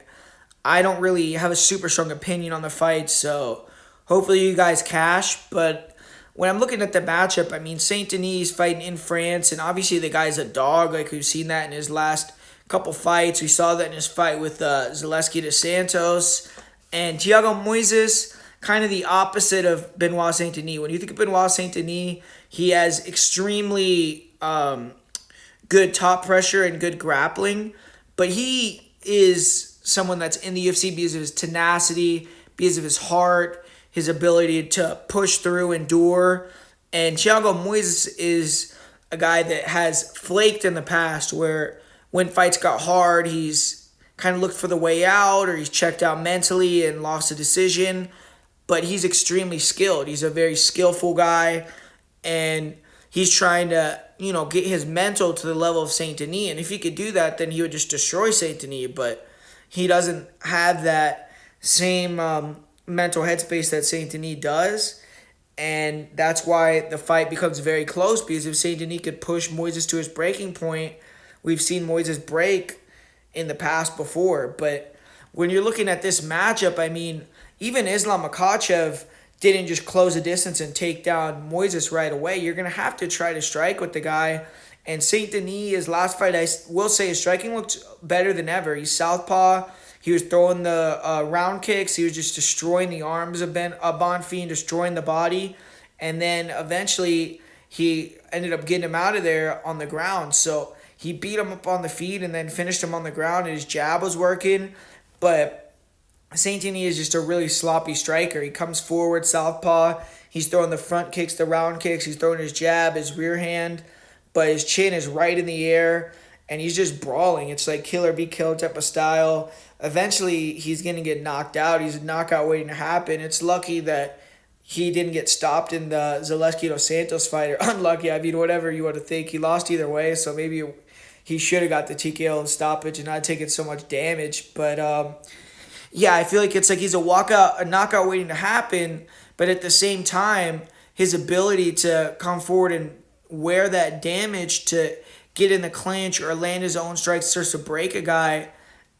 I don't really have a super strong opinion on the fight. So hopefully you guys cash. But when I'm looking at the matchup, I mean, Saint Denis fighting in France, and obviously the guy's a dog. Like we've seen that in his last couple fights. We saw that in his fight with Zaleski dos Santos. And Thiago Moises, kind of the opposite of Benoit Saint Denis. When you think of Benoit Saint Denis, he has extremely good top pressure and good grappling. But he is someone that's in the UFC because of his tenacity, because of his heart, his ability to push through, endure. And Thiago Moises is a guy that has flaked in the past, where when fights got hard, he's kind of looked for the way out, or he's checked out mentally and lost a decision. But he's extremely skilled. He's a very skillful guy, and he's trying to, get his mental to the level of Saint Denis. And if he could do that, then he would just destroy Saint Denis. But he doesn't have that same mental headspace that Saint Denis does. And that's why the fight becomes very close, because if Saint Denis could push Moises to his breaking point, we've seen Moises break in the past before. But when you're looking at this matchup, I mean, even Islam Makhachev didn't just close the distance and take down Moises right away. You're going to have to try to strike with the guy. And Saint Denis, his last fight, I will say his striking looked better than ever. He's southpaw. He was throwing the round kicks. He was just destroying the arms of Bonfim, destroying the body. And then eventually he ended up getting him out of there on the ground. So he beat him up on the feet and then finished him on the ground, and his jab was working. But Saint Denis is just a really sloppy striker. He comes forward, southpaw. He's throwing the front kicks, the round kicks. He's throwing his jab, his rear hand. But his chin is right in the air, and he's just brawling. It's like kill or be killed type of style. Eventually, he's going to get knocked out. He's a knockout waiting to happen. It's lucky that he didn't get stopped in the Zaleski dos Santos fight. Or unlucky, I mean, whatever you want to think. He lost either way, so maybe he should have got the TKO and stoppage and not taken so much damage. But yeah, I feel like it's like he's a knockout waiting to happen. But at the same time, his ability to come forward and wear that damage to get in the clinch or land his own strikes, starts to break a guy,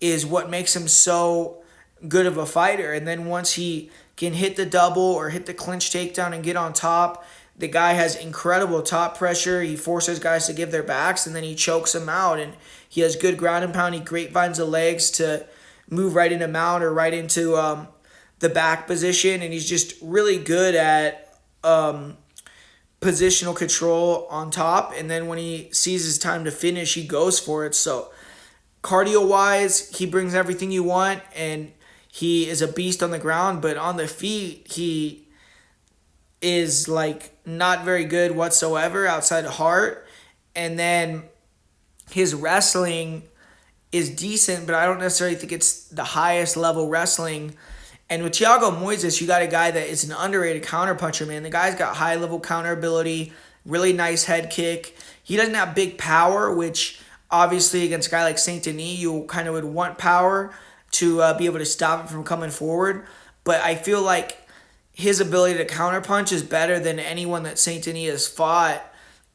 is what makes him so good of a fighter. And then once he can hit the double or hit the clinch takedown and get on top, the guy has incredible top pressure. He forces guys to give their backs, and then he chokes them out. And he has good ground and pound. He grapevines the legs to move right into mount or right into the back position. And he's just really good at positional control on top. And then when he sees his time to finish, he goes for it. So cardio-wise, he brings everything you want, and he is a beast on the ground. But on the feet, he is like not very good whatsoever outside of heart. And then his wrestling is decent, but I don't necessarily think it's the highest level wrestling. And with Thiago Moises, you got a guy that is an underrated counterpuncher, man. The guy's got high level counter ability, really nice head kick. He doesn't have big power, which obviously against a guy like Saint Denis, you kind of would want power to be able to stop him from coming forward. But I feel like his ability to counterpunch is better than anyone that Saint Denis has fought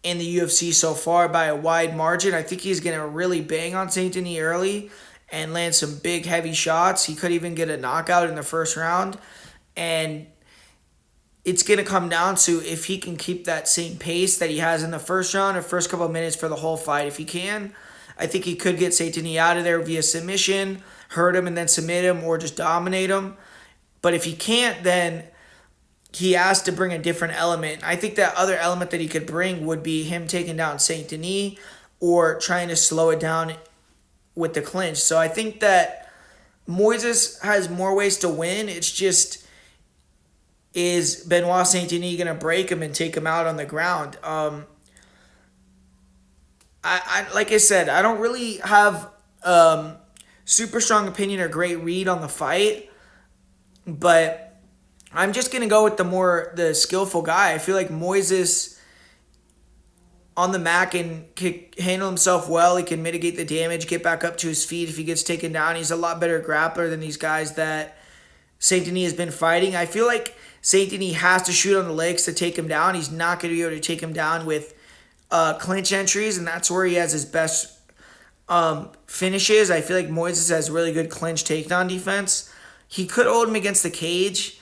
in the UFC so far by a wide margin. I think he's going to really bang on Saint Denis early and land some big, heavy shots. He could even get a knockout in the first round. And it's going to come down to if he can keep that same pace that he has in the first round or first couple of minutes for the whole fight. If he can, I think he could get Saint Denis out of there via submission, hurt him and then submit him, or just dominate him. But if he can't, then he has to bring a different element. I think that other element that he could bring would be him taking down Saint Denis or trying to slow it down with the clinch. So I think that Moises has more ways to win. It's just, is Benoit Saint Denis going to break him and take him out on the ground? I like I said, I don't really have super strong opinion or great read on the fight, but I'm just gonna go with the skillful guy. I feel like Moises on the mat can handle himself well. He can mitigate the damage, get back up to his feet if he gets taken down. He's a lot better grappler than these guys that Saint Denis has been fighting. I feel like Saint Denis has to shoot on the legs to take him down. He's not going to be able to take him down with clinch entries, and that's where he has his best finishes. I feel like Moises has really good clinch takedown defense. He could hold him against the cage,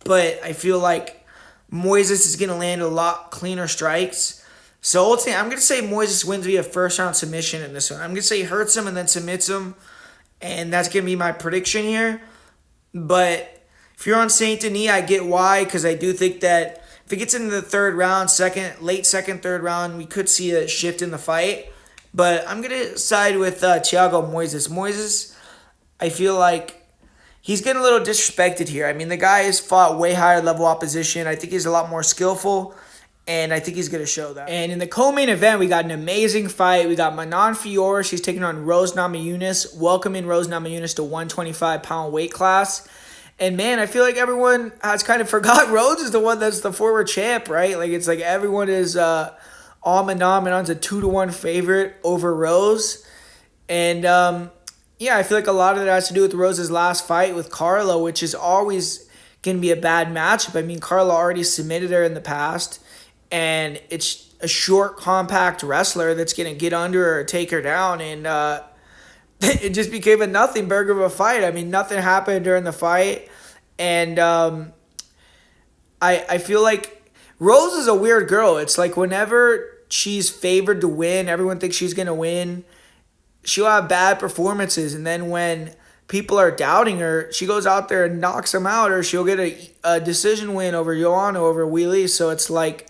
but I feel like Moises is going to land a lot cleaner strikes. So ultimately, I'm going to say Moises wins via first-round submission in this one. I'm going to say he hurts him and then submits him, and that's going to be my prediction here. But if you're on Saint Denis, I get why, because I do think that if it gets into the third round, late second, third round, we could see a shift in the fight. But I'm going to side with Thiago Moises. Moises, I feel like he's getting a little disrespected here. I mean, the guy has fought way higher level opposition. I think he's a lot more skillful, and I think he's going to show that. And in the co-main event, we got an amazing fight. We got Manon Fiorot. She's taking on Rose Namajunas, welcoming Rose Namajunas to 125-pound weight class. And man, I feel like everyone has kind of forgot Rose is the one that's the former champ, right? Like, it's like everyone is on Manon. Manon's a 2-1 favorite over Rose. And yeah, I feel like a lot of it has to do with Rose's last fight with Carla, which is always going to be a bad matchup. I mean, Carla already submitted her in the past, and it's a short, compact wrestler that's going to get under her or take her down, and it just became a nothing burger of a fight. I mean, nothing happened during the fight, and I feel like Rose is a weird girl. It's like whenever she's favored to win, everyone thinks she's going to win. She'll have bad performances, and then when people are doubting her, she goes out there and knocks them out, or she'll get a decision win over Joanna, over Wheelie. So it's like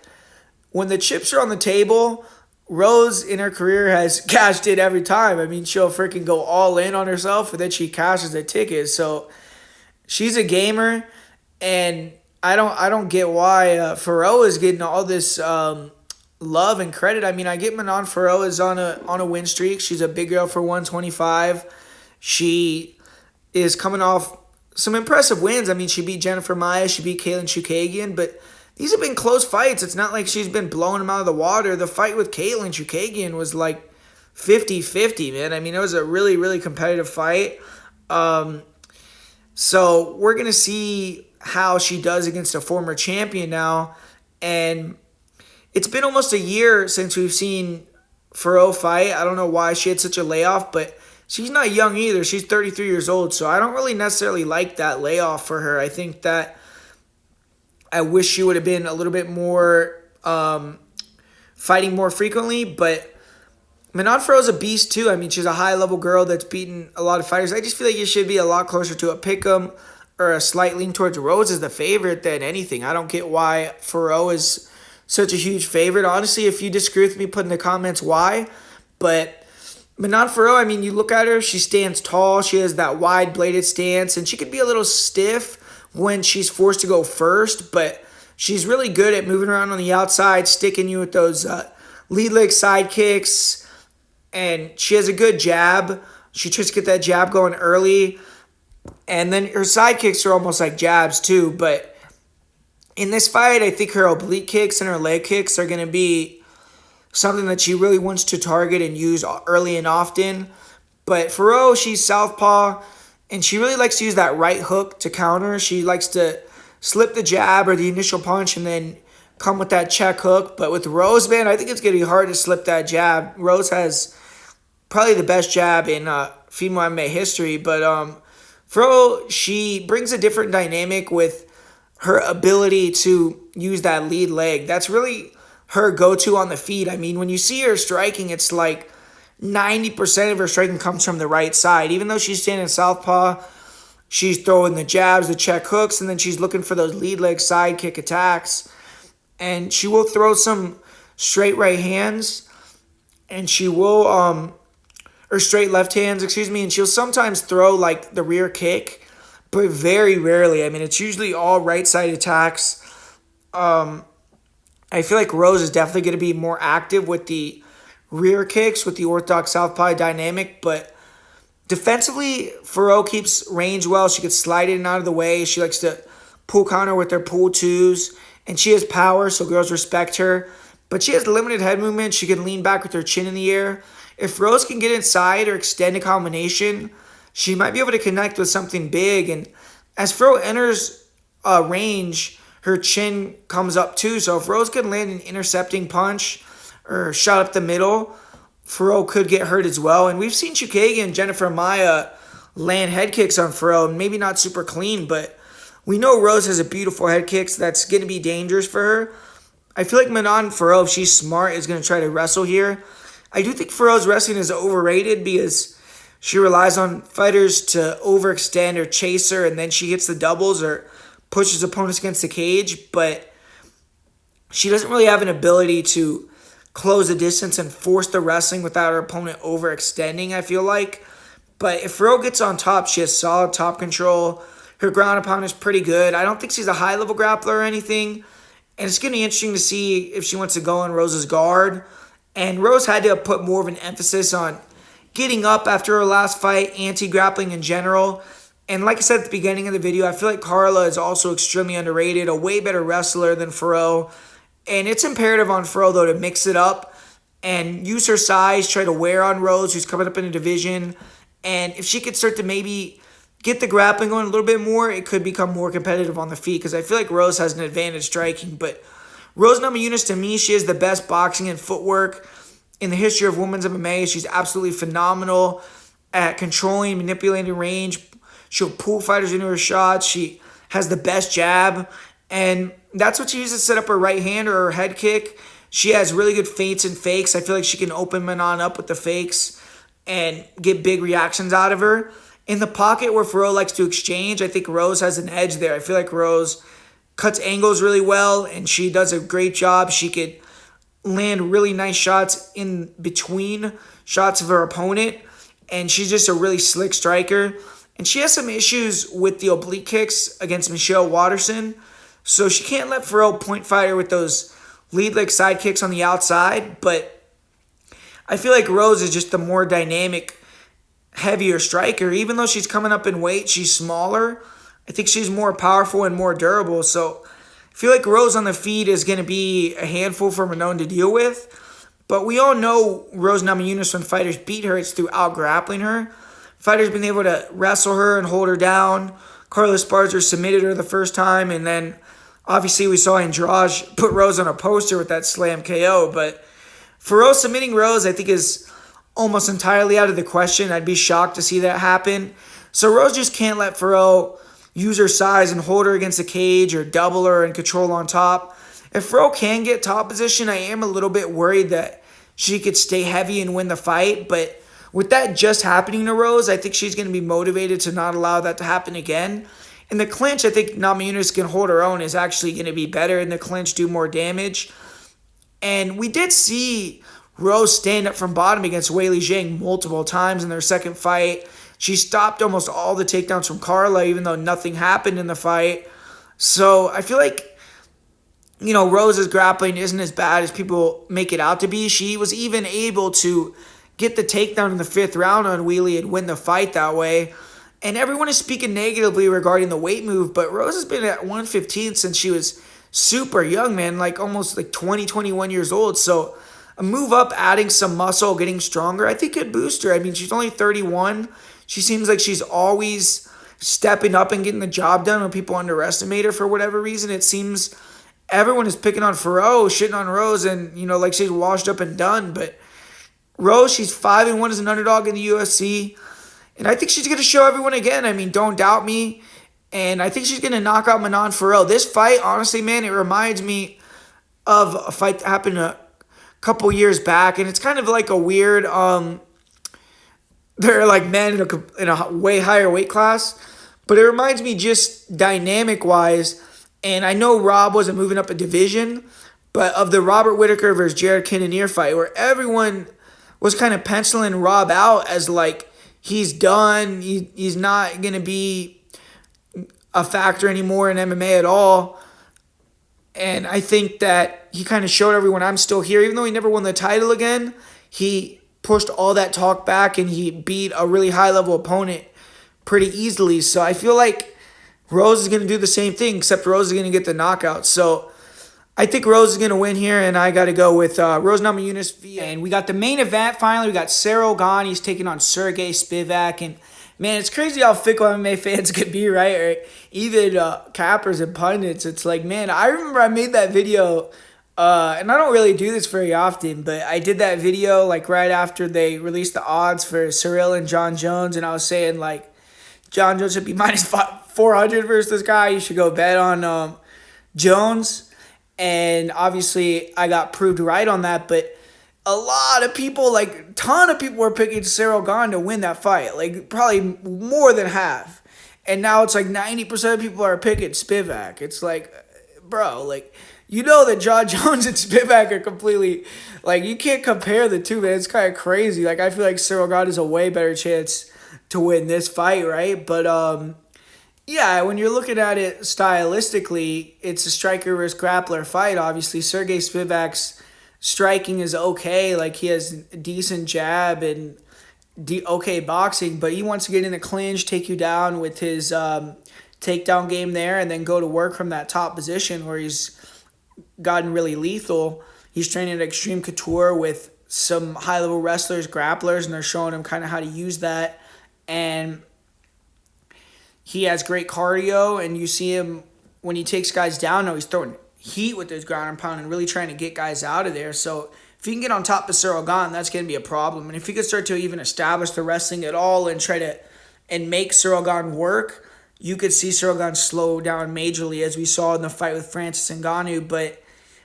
when the chips are on the table, Rose in her career has cashed in every time. I mean, she'll freaking go all in on herself, and then she cashes the ticket. So she's a gamer, and I don't get why Fiorot is getting all this love and credit. I mean, I get Manon Fiorot is on a win streak. She's a big girl for 125. She is coming off some impressive wins. I mean, she beat Jennifer Maia, she beat Caolan Chookagian, but these have been close fights. It's not like she's been blowing them out of the water. The fight with Caolan Chookagian was like 50-50, man. I mean, it was a really, really competitive fight. So we're going to see how she does against a former champion now. And it's been almost a year since we've seen Fiorot fight. I don't know why she had such a layoff, but she's not young either. She's 33 years old, so I don't really necessarily like that layoff for her. I think that I wish she would have been a little bit more fighting more frequently, but Manon Fiorot's a beast too. I mean, she's a high-level girl that's beaten a lot of fighters. I just feel like you should be a lot closer to a pick'em or a slight lean towards Rose as the favorite than anything. I don't get why Fiorot is such a huge favorite. Honestly, if you disagree with me, put in the comments why. But Manon Fiorot, I mean, you look at her, she stands tall. She has that wide-bladed stance, and she could be a little stiff when she's forced to go first, but she's really good at moving around on the outside, sticking you with those lead leg side kicks, and she has a good jab. She tries to get that jab going early, and then her side kicks are almost like jabs too, but in this fight, I think her oblique kicks and her leg kicks are going to be something that she really wants to target and use early and often. But Fiorot, she's southpaw, and she really likes to use that right hook to counter. She likes to slip the jab or the initial punch and then come with that check hook. But with Rose, man, I think it's going to be hard to slip that jab. Rose has probably the best jab in female MMA history. But Fiorot, she brings a different dynamic with her ability to use that lead leg. That's really her go-to on the feet. I mean, when you see her striking, it's like 90% of her striking comes from the right side. Even though she's standing southpaw, she's throwing the jabs, the check hooks, and then she's looking for those lead leg side kick attacks. And she will throw some straight right hands, and she will or straight left hands, excuse me, and she'll sometimes throw like the rear kick, but very rarely. I mean, it's usually all right side attacks. I feel like Rose is definitely going to be more active with the rear kicks, with the orthodox southpaw dynamic, but defensively, Farid keeps range well. She gets slide in and out of the way. She likes to pull counter with her pull twos, and she has power, so girls respect her. But she has limited head movement. She can lean back with her chin in the air. If Rose can get inside or extend a combination, she might be able to connect with something big. And as Farid enters range, her chin comes up too. So if Rose can land an intercepting punch or shot up the middle, Farid could get hurt as well. And we've seen Chookagian and Jennifer Maia land head kicks on Farid. Maybe not super clean, but we know Rose has a beautiful head kick, so that's going to be dangerous for her. I feel like Manon Farid, if she's smart, is going to try to wrestle here. I do think Farid's wrestling is overrated because she relies on fighters to overextend or chase her, and then she hits the doubles or pushes opponents against the cage, but she doesn't really have an ability to close the distance and force the wrestling without her opponent overextending, I feel like. But if Farid gets on top, she has solid top control. Her ground and pound is pretty good. I don't think she's a high-level grappler or anything, and it's going to be interesting to see if she wants to go on Rose's guard. And Rose had to put more of an emphasis on getting up after her last fight, anti-grappling in general. And like I said at the beginning of the video, I feel like Carla is also extremely underrated, a way better wrestler than Farid. And it's imperative on Farid, though, to mix it up and use her size, try to wear on Rose, who's coming up in a division. And if she could start to maybe get the grappling going a little bit more, it could become more competitive on the feet, because I feel like Rose has an advantage striking. But Rose Namajunas, to me, she is the best boxing and footwork in the history of women's MMA. She's absolutely phenomenal at controlling, manipulating range. She'll pull fighters into her shots. She has the best jab, and that's what she uses to set up her right hand or her head kick. She has really good feints and fakes. I feel like she can open Manon up with the fakes and get big reactions out of her. In the pocket where Farid likes to exchange, I think Rose has an edge there. I feel like Rose cuts angles really well, and she does a great job. She could land really nice shots in between shots of her opponent, and she's just a really slick striker. And she has some issues with the oblique kicks against Michelle Waterson, so she can't let Farid point fight her with those lead leg side kicks on the outside. But I feel like Rose is just the more dynamic, heavier striker. Even though she's coming up in weight, she's smaller. I think she's more powerful and more durable. So I feel like Rose on the feet is going to be a handful for Manon to deal with. But we all know Rose Namajunas, when fighters beat her, it's through out-grappling her. Fighters been able to wrestle her and hold her down. Carla Esparza submitted her the first time, and then obviously we saw Andrade put Rose on a poster with that slam KO. But Farid submitting Rose, I think, is almost entirely out of the question. I'd be shocked to see that happen. So Rose just can't let Farid use her size and hold her against the cage or double her and control on top. If Farid can get top position, I am a little bit worried that she could stay heavy and win the fight. But with that just happening to Rose, I think she's going to be motivated to not allow that to happen again. In the clinch, I think Namajunas can hold her own, is actually going to be better in the clinch, do more damage. And we did see Rose stand up from bottom against Weili Zhang multiple times in their second fight. She stopped almost all the takedowns from Carla, even though nothing happened in the fight. So I feel like, Rose's grappling isn't as bad as people make it out to be. She was even able to get the takedown in the fifth round on Weili and win the fight that way. And everyone is speaking negatively regarding the weight move, but Rose has been at 115 since she was super young, man, like almost like 20, 21 years old. So a move up, adding some muscle, getting stronger, I think could boost her. I mean, she's only 31. She seems like she's always stepping up and getting the job done when people underestimate her for whatever reason. It seems everyone is picking on Farid, shitting on Rose, and, like she's washed up and done. But Rose, she's 5-1 as an underdog in the UFC. And I think she's going to show everyone again. I mean, don't doubt me. And I think she's going to knock out Manon Farid. This fight, honestly, man, it reminds me of a fight that happened a couple years back. And it's kind of like a weird, they're like men in a way higher weight class. But it reminds me just dynamic-wise. And I know Rob wasn't moving up a division, but of the Robert Whittaker versus Jared Cannonier fight, where everyone was kind of penciling Rob out as like he's done. He's not going to be a factor anymore in MMA at all. And I think that he kind of showed everyone I'm still here. Even though he never won the title again, he pushed all that talk back and he beat a really high-level opponent pretty easily. So I feel like Rose is going to do the same thing, except Rose is going to get the knockout. So I think Rose is going to win here, and I got to go with Rose Namajunas. And we got the main event finally. We got Ciryl Gane. He's taking on Sergey Spivak. And, man, it's crazy how fickle MMA fans could be, right? Or even cappers and pundits. It's like, man, I remember I made that video, and I don't really do this very often, but I did that video like right after they released the odds for Ciryl and Jon Jones, and I was saying, like, Jon Jones should be minus 400 versus this guy. You should go bet on Jones. And obviously, I got proved right on that. But a lot of people, like a ton of people were picking Ciryl Gane to win that fight. Like probably more than half. And now it's like 90% of people are picking Spivak. It's like, bro, like, you know that Jon Jones and Spivak are completely, like, you can't compare the two, man. It's kind of crazy. Like, I feel like Ciryl Gane has a way better chance to win this fight, right? But, yeah, when you're looking at it stylistically, it's a striker versus grappler fight. Obviously, Sergey Spivak's striking is okay. Like, he has a decent jab and okay boxing, but he wants to get in the clinch, take you down with his takedown game there, and then go to work from that top position where he's gotten really lethal. He's training at Extreme Couture with some high-level wrestlers, grapplers, and they're showing him kind of how to use that. And he has great cardio, and you see him when he takes guys down. Now he's throwing heat with his ground and pound and really trying to get guys out of there. So if he can get on top of Ciryl Gane, that's going to be a problem. And if he could start to even establish the wrestling at all and try to make Ciryl Gane work, you could see Ciryl Gane slow down majorly, as we saw in the fight with Francis Ngannou. But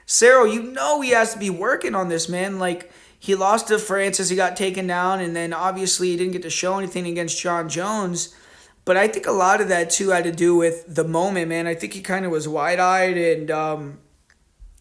Ciryl, you know he has to be working on this, man. Like, he lost to Francis, he got taken down, and then obviously he didn't get to show anything against Jon Jones. But I think a lot of that, too, had to do with the moment, man. I think he kind of was wide-eyed and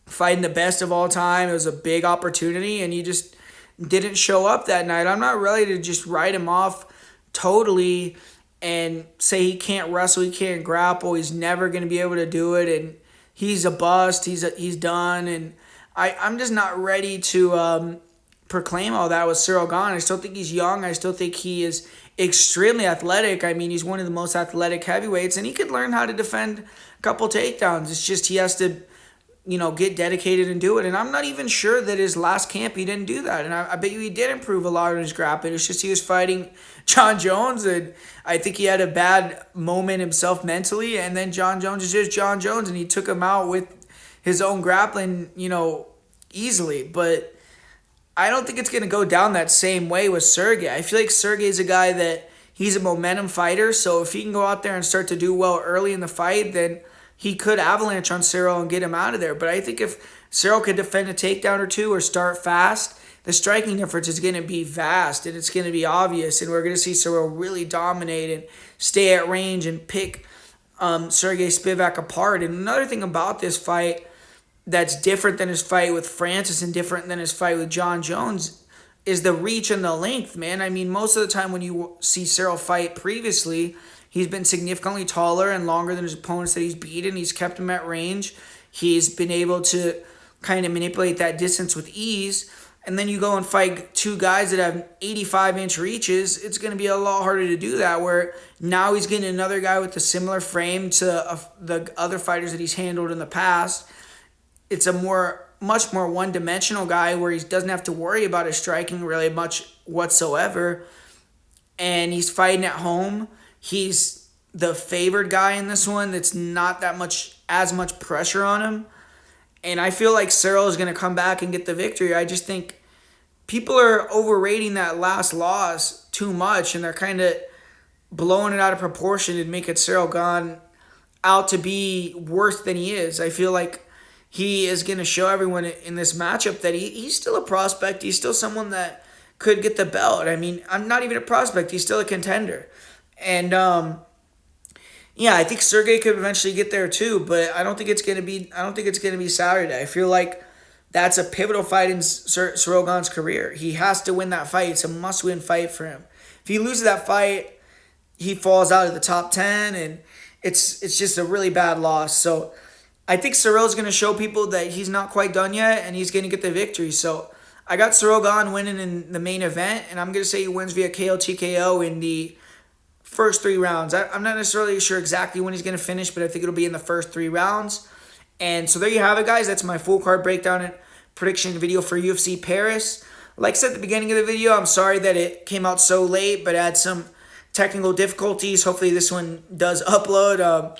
fighting the best of all time. It was a big opportunity, and he just didn't show up that night. I'm not ready to just write him off totally and say he can't wrestle, he can't grapple, he's never going to be able to do it, and he's a bust, he's done. And I'm just not ready to proclaim all that with Ciryl Gane. I still think he's young. I still think he is extremely athletic. I mean, he's one of the most athletic heavyweights, and he could learn how to defend a couple takedowns. It's just he has to, get dedicated and do it. And I'm not even sure that his last camp he didn't do that. And I bet you he did improve a lot in his grappling. It's just he was fighting Jon Jones, and I think he had a bad moment himself mentally. And then Jon Jones is just Jon Jones, and he took him out with his own grappling, easily. But I don't think it's going to go down that same way with Sergey. I feel like Sergey's a guy that he's a momentum fighter, so if he can go out there and start to do well early in the fight, then he could avalanche on Ciryl and get him out of there. But I think if Ciryl could defend a takedown or two or start fast, the striking difference is going to be vast, and it's going to be obvious, and we're going to see Ciryl really dominate and stay at range and pick Sergey Spivak apart. And another thing about this fight that's different than his fight with Francis and different than his fight with Jon Jones is the reach and the length, man. I mean, most of the time when you see Ciryl fight previously, he's been significantly taller and longer than his opponents that he's beaten. He's kept him at range. He's been able to kind of manipulate that distance with ease. And then you go and fight two guys that have 85-inch reaches, it's going to be a lot harder to do that, where now he's getting another guy with a similar frame to the other fighters that he's handled in the past. It's a much more one-dimensional guy where he doesn't have to worry about his striking really much whatsoever. And he's fighting at home. He's the favored guy in this one. That's not as much pressure on him. And I feel like Ciryl is going to come back and get the victory. I just think people are overrating that last loss too much, and they're kind of blowing it out of proportion and making Ciryl Gane out to be worse than he is. I feel like he is going to show everyone in this matchup that he's still a prospect. He's still someone that could get the belt. I mean, I'm not even a prospect. He's still a contender. And, yeah, I think Sergey could eventually get there too, but I don't think it's going to be Saturday. I feel like that's a pivotal fight in Ciryl Gane's career. He has to win that fight. It's a must-win fight for him. If he loses that fight, he falls out of the top 10, and it's just a really bad loss. So I think Ciryl's going to show people that he's not quite done yet, and he's going to get the victory. So I got Ciryl Gane winning in the main event, and I'm going to say he wins via KO TKO in the first 3 rounds. I'm not necessarily sure exactly when he's going to finish, but I think it'll be in the first 3 rounds. And so there you have it, guys. That's my full card breakdown and prediction video for UFC Paris. Like I said at the beginning of the video, I'm sorry that it came out so late, but I had some technical difficulties. Hopefully this one does upload.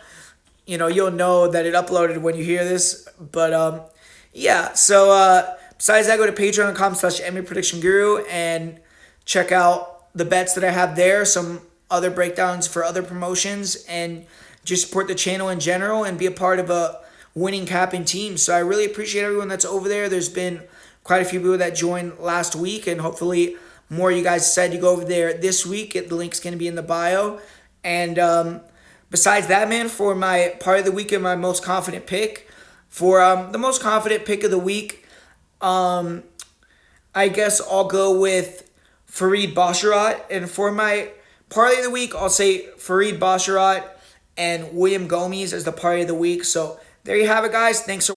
You'll know that it uploaded when you hear this. But yeah, so besides that, go to patreon.com/MMAPredictionGuru and check out the bets that I have there, some other breakdowns for other promotions, and just support the channel in general and be a part of a winning capping team. So I really appreciate everyone that's over there. There's been quite a few people that joined last week, and hopefully more of you guys decided to go over there this week. The link's going to be in the bio. And besides that, man, for my part of the week and my most confident pick, for the most confident pick of the week, I guess I'll go with Farid Basharat. And for my parlay of the week, I'll say Farid Basharat and William Gomis as the parlay of the week. So there you have it, guys. Thanks for